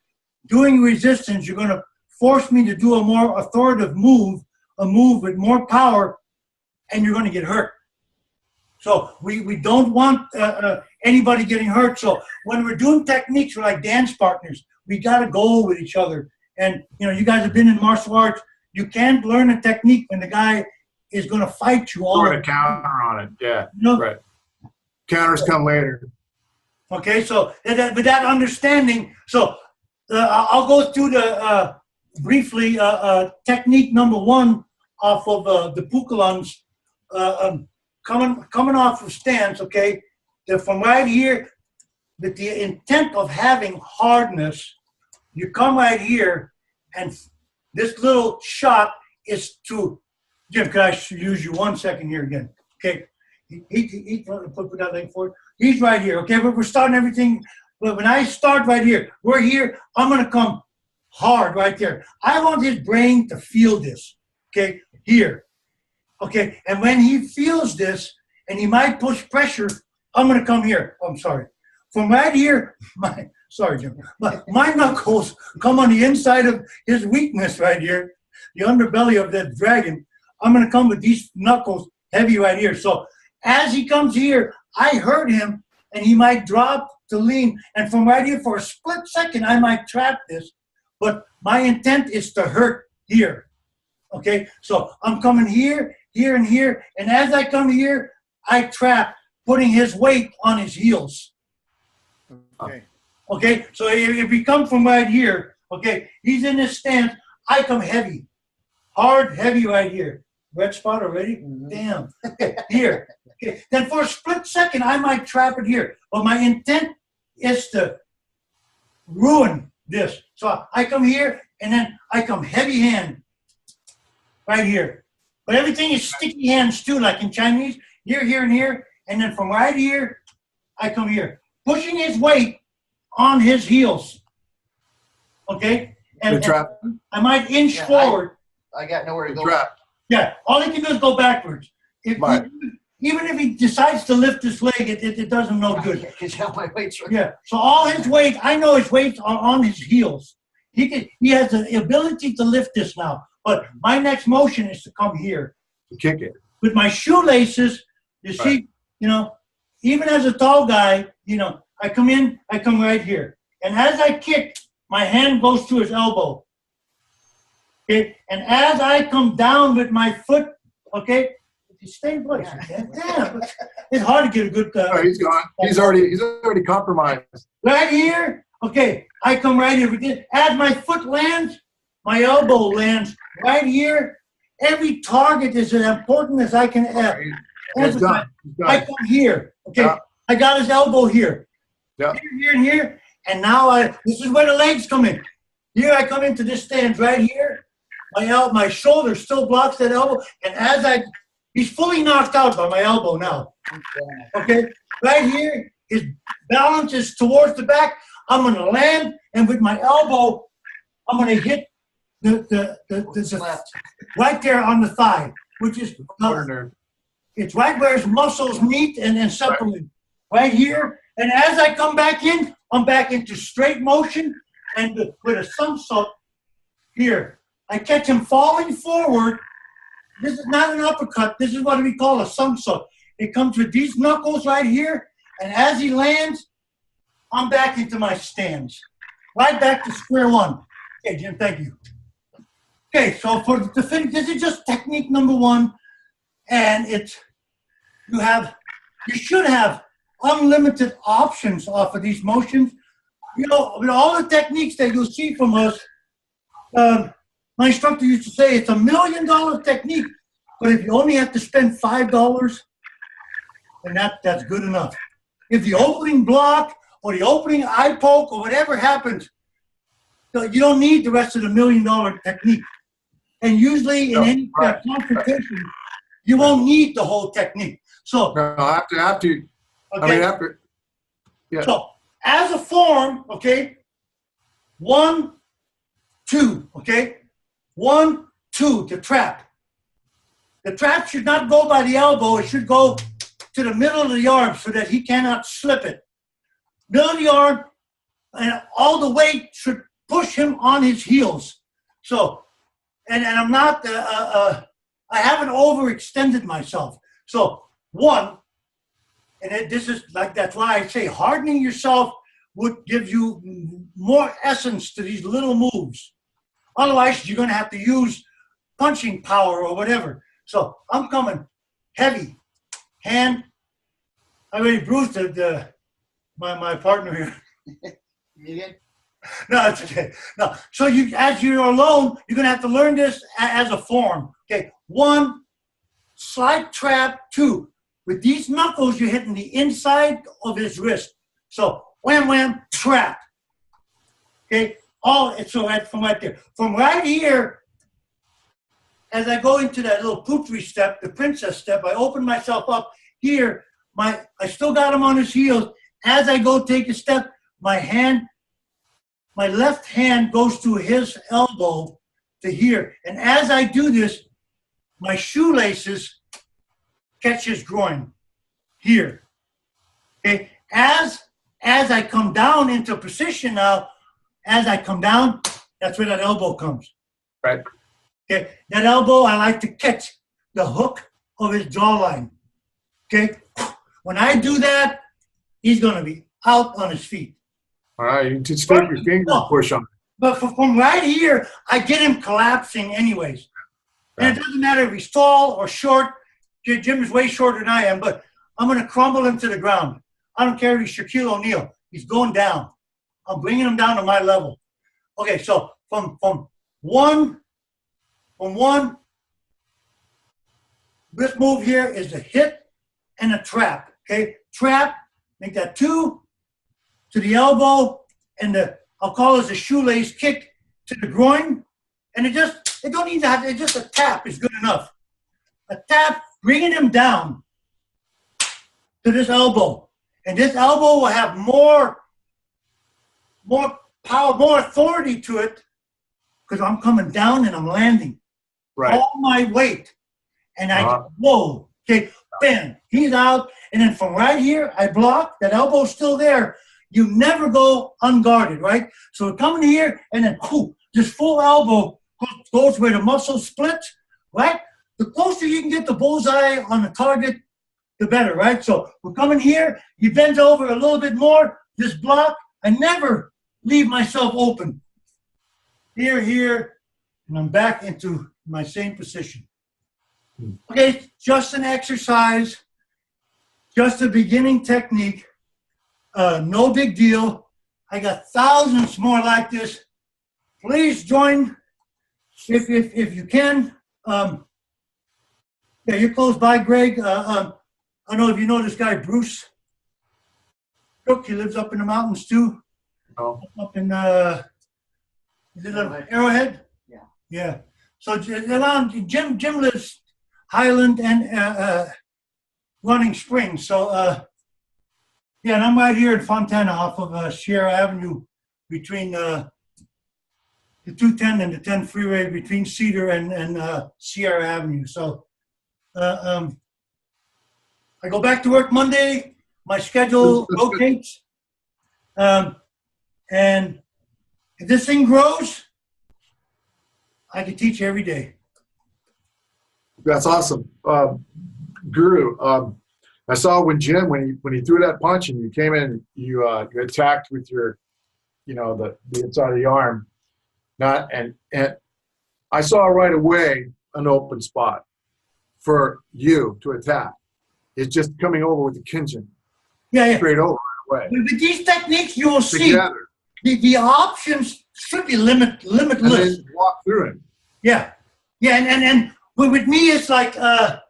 doing resistance, you're going to force me to do a more authoritative move, a move with more power, and you're going to get hurt. So we don't want anybody getting hurt. So when we're doing techniques, we're like dance partners. We got to go with each other. And, you guys have been in martial arts. You can't learn a technique when the guy is going to fight you all. Or a counter on it, yeah, right. Counters come later. Okay, so with that understanding, so I'll go through the briefly technique number 1 off of the Pukulons, coming off of stance. Okay, from right here, with the intent of having hardness, you come right here, and this little shot is to Jim. Could I use you 1 second here again? Okay, he put that leg forward. He's right here, okay? But we're starting everything. But when I start right here, we're here. I'm going to come hard right there. I want his brain to feel this, okay? Here, okay? And when he feels this, and he might push pressure, I'm going to come here. I'm sorry. From right here, sorry, Jim. My knuckles come on the inside of his weakness right here, the underbelly of that dragon. I'm going to come with these knuckles heavy right here. So as he comes here, I hurt him, and he might drop to lean. And from right here, for a split second, I might trap this. But my intent is to hurt here. Okay? So I'm coming here, here, and here. And as I come here, I trap, putting his weight on his heels. Okay. Okay? So if we come from right here, okay, he's in this stance, I come heavy. Hard, heavy right here. Red spot already? Mm-hmm. Damn. Okay, here. Okay. Then for a split second, I might trap it here. But my intent is to ruin this. So I come here, and then I come heavy hand right here. But everything is sticky hands too, like in Chinese. Here, here, and here. And then from right here, I come here. Pushing his weight on his heels. Okay? And I might inch forward. I got nowhere to go. Trap. Yeah, all he can do is go backwards. Even if he decides to lift his leg, it does him no good. My weight's right. Yeah, so all his weight, I know his weight are on his heels. He has the ability to lift this now. But my next motion is to come here. Kick it. With my shoelaces, you see, even as a tall guy, I come in, I come right here. And as I kick, my hand goes to his elbow. Okay, and as I come down with my foot, okay, stay in place. Okay? Damn, it's hard to get a good. He's gone. He's already compromised. Right here, okay, I come right here. As my foot lands, my elbow lands right here. Every target is as important as I can have. I come here, okay. Yeah. I got his elbow here. Yeah. Here, and here, and now this is where the legs come in. Here I come into this stance right here. My shoulder still blocks that elbow, and as he's fully knocked out by my elbow now. Okay, right here, his balance is towards the back. I'm going to land, and with my elbow, I'm going to hit the right there on the thigh, which is It's right where his muscles meet and separate. Right here. And as I come back in, I'm back into straight motion and with a somersault here. I catch him falling forward. This is not an uppercut. This is what we call a somersault. It comes with these knuckles right here. And as he lands, I'm back into my stance. Right back to square one. Okay, Jim, thank you. Okay, so for the finish, this is just technique number one. And you should have unlimited options off of these motions. You know, with all the techniques that you'll see from us, my instructor used to say it's $1 million technique, but if you only have to spend $5, then that's good enough. If the opening block or the opening eye poke or whatever happens, you don't need the rest of the $1 million technique. And usually in any confrontation, you won't need the whole technique. So No, I have to. okay. I mean, after. Yeah. So as a form, okay, 1, 2, okay, 1, 2, the trap. The trap should not go by the elbow. It should go to the middle of the arm so that he cannot slip it. Middle of the arm, and all the weight should push him on his heels. So, and I'm not, I haven't overextended myself. So 1, and this is like, that's why I say hardening yourself would give you more essence to these little moves. Otherwise, you're going to have to use punching power or whatever. So I'm coming heavy, hand. I already bruised my partner here. Megan? No, it's okay. No. So as you're alone, you're going to have to learn this as a form. Okay. 1, slide trap. 2. With these knuckles, you're hitting the inside of his wrist. So wham, wham, trap. Okay. So from right there. From right here, as I go into that little putri step, the princess step, I open myself up here. I still got him on his heels. As I go take a step, my left hand goes to his elbow to here. And as I do this, my shoelaces catch his groin here. Okay. As I come down into position now, as I come down, that's where that elbow comes. Right. Okay. That elbow, I like to catch the hook of his jawline. Okay. When I do that, he's going to be out on his feet. All right. You just take your finger and push on it. But from right here, I get him collapsing anyways. And it doesn't matter if he's tall or short. Jim is way shorter than I am, but I'm going to crumble him to the ground. I don't care if he's Shaquille O'Neal. He's going down. I'm bringing him down to my level. Okay, so from one, this move here is a hit and a trap. Okay, trap, make that 2 to the elbow, and I'll call it a shoelace kick to the groin. And it don't need to have, it's just a tap is good enough. A tap, bringing him down to this elbow. And this elbow will have more power, more authority to it because I'm coming down and I'm landing. Right. All my weight. And whoa, okay, bam, he's out. And then from right here, I block, that elbow's still there. You never go unguarded, right? So coming here and then, this full elbow goes where the muscle splits, right? The closer you can get the bullseye on the target, the better, right? So we're coming here, he bends over a little bit more, this block, I never leave myself open. Here, and I'm back into my same position. Okay, just an exercise, just a beginning technique, no big deal. I got thousands more like this. Please join if you can. Yeah, you're close by, Greg. I don't know if you know this guy, Bruce Cook. He lives up in the mountains too. Oh. Up in is it Arrowhead? Yeah. Yeah. So Jim lives Highland and Running Springs. So yeah, and I'm right here in Fontana off of Sierra Avenue between the 210 and the 10 freeway between Cedar and Sierra Avenue. So I go back to work Monday. My schedule rotates. And if this thing grows, I can teach every day. That's awesome. Guru, I saw when Jim, when he threw that punch and you came in, you attacked with your, the inside of the arm. And I saw right away an open spot for you to attack. It's just coming over with the Kinjin. Yeah. Straight over right away. With these techniques, you will see Together. the options should be limitless. And then walk through it. Yeah. And with me, it's like I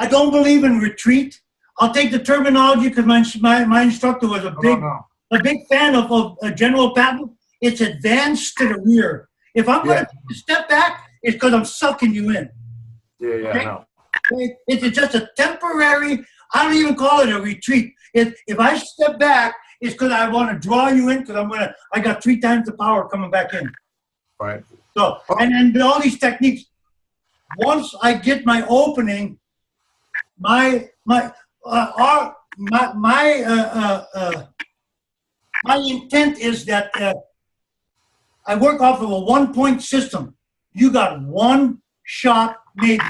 don't believe in retreat. I'll take the terminology because my instructor was a big fan of General Patton. It's advanced to the rear. If I'm going to step back, it's because I'm sucking you in. Yeah, Okay? no. It's just a temporary, I don't even call it a retreat. If I step back, it's because I want to draw you in because I got 3 times the power coming back in. Right. So, and all these techniques, once I get my opening, my intent is that I work off of a 1-point system. You got 1 shot, maybe.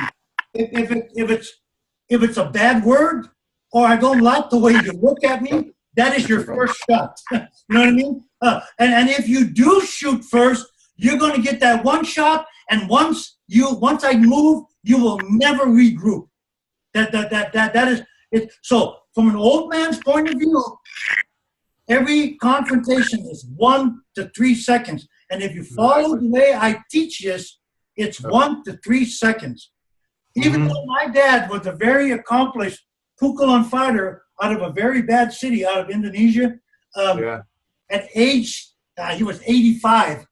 If it's a bad word or I don't like the way you look at me, that is your first shot. You know what I mean? And if you do shoot first, you're going to get that 1 shot, and once I move, you will never regroup. That is it. So from an old man's point of view, every confrontation is 1 to 3 seconds. And if you follow the way I teach this, it's 1 to 3 seconds. Even though my dad was a very accomplished pukulan fighter out of a very bad city out of Indonesia, at age, he was 85.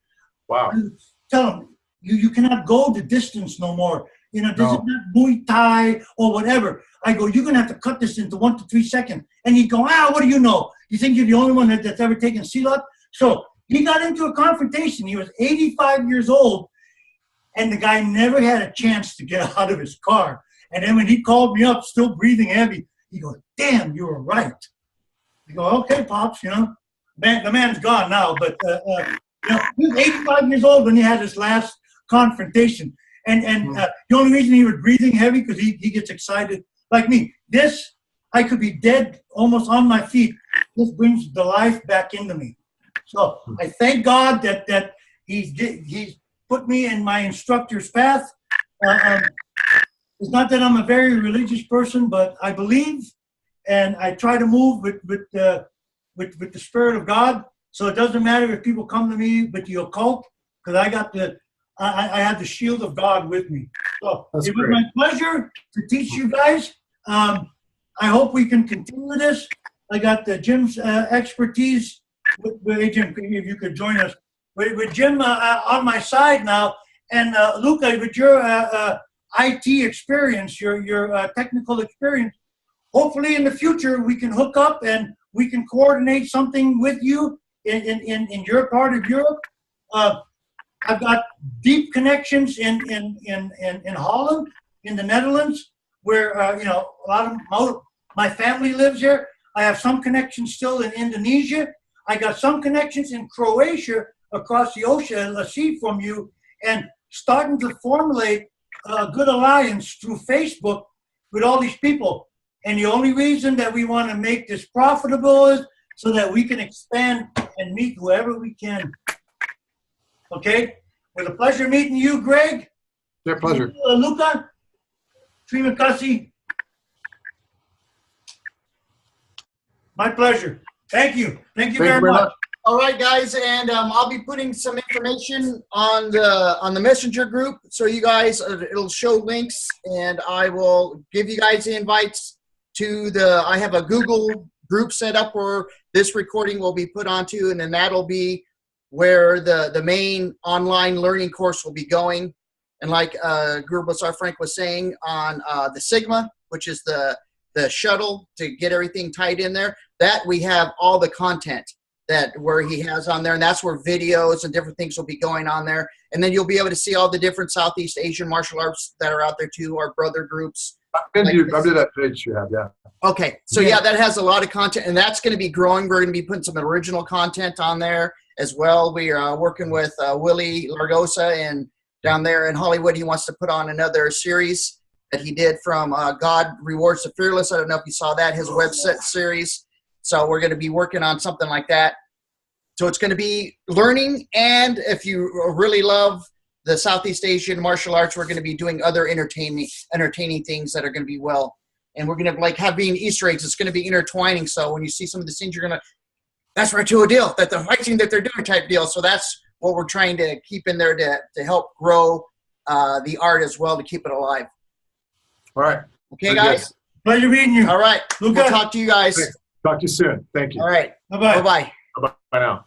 Wow. I would tell him, you cannot go the distance no more. This is not Muay Thai or whatever. I go, you're going to have to cut this into 1 to 3 seconds. And he'd go, what do you know? You think you're the only one that's ever taken silat? So he got into a confrontation. He was 85 years old, and the guy never had a chance to get out of his car. And then when he called me up, still breathing heavy, he goes, damn, you were right. I go, okay, Pops, the man's gone now, but he was 85 years old when he had his last confrontation. And the only reason he was breathing heavy because he gets excited like me. This, I could be dead almost on my feet. This brings the life back into me. So I thank God that he's put me in my instructor's path. It's not that I'm a very religious person, but I believe and I try to move with the Spirit of God. So it doesn't matter if people come to me with the occult, because I have the shield of God with me. So it was my pleasure to teach you guys. I hope we can continue this. I got Jim's expertise. Hey, Jim, if you could join us. With Jim on my side now, and Luca, with your IT experience, your technical experience, hopefully in the future we can hook up and we can coordinate something with you in your part of Europe. I've got deep connections in Holland, in the Netherlands, where a lot of my family lives here. I have some connections still in Indonesia. I got some connections in Croatia across the ocean, the sea from you, and starting to formulate a good alliance through Facebook with all these people. And the only reason that we want to make this profitable is so that we can expand and meet whoever we can. Okay? With a pleasure meeting you, Greg. Their pleasure. Luca. Terima kasih. My pleasure. Thank you. Thank you very much. All right, guys, and I'll be putting some information on the messenger group, so you guys, it'll show links, and I will give you guys the invites to I have a Google group set up where this recording will be put onto, and then that'll be where the main online learning course will be going. And like Guru Basar Frank was saying on the Sigma, which is the shuttle to get everything tied in there, that we have all the content where he has on there, and that's where videos and different things will be going on there. And then you'll be able to see all the different Southeast Asian martial arts that are out there too, our brother groups I've been to that page you have, yeah. Okay, so yeah, that has a lot of content, and that's going to be growing. We're going to be putting some original content on there as well. We are working with Willie Largosa and down there in Hollywood. He wants to put on another series that he did from God Rewards the Fearless. I don't know if you saw that, his website series. So we're going to be working on something like that. So it's going to be learning, and if you really love the Southeast Asian martial arts, we're going to be doing other entertaining things that are going to be well. And we're going to like having Easter eggs. It's going to be intertwining. So when you see some of the scenes, you're going to, that's right to a deal, that the fighting that they're doing type deal. So that's what we're trying to keep in there to help grow the art as well, to keep it alive. All right. Okay, Very guys? Pleasure meeting you. All right. Look We'll good. talk to you guys. Talk to you soon. Thank you. All right. Bye-bye. Bye-bye. Bye now.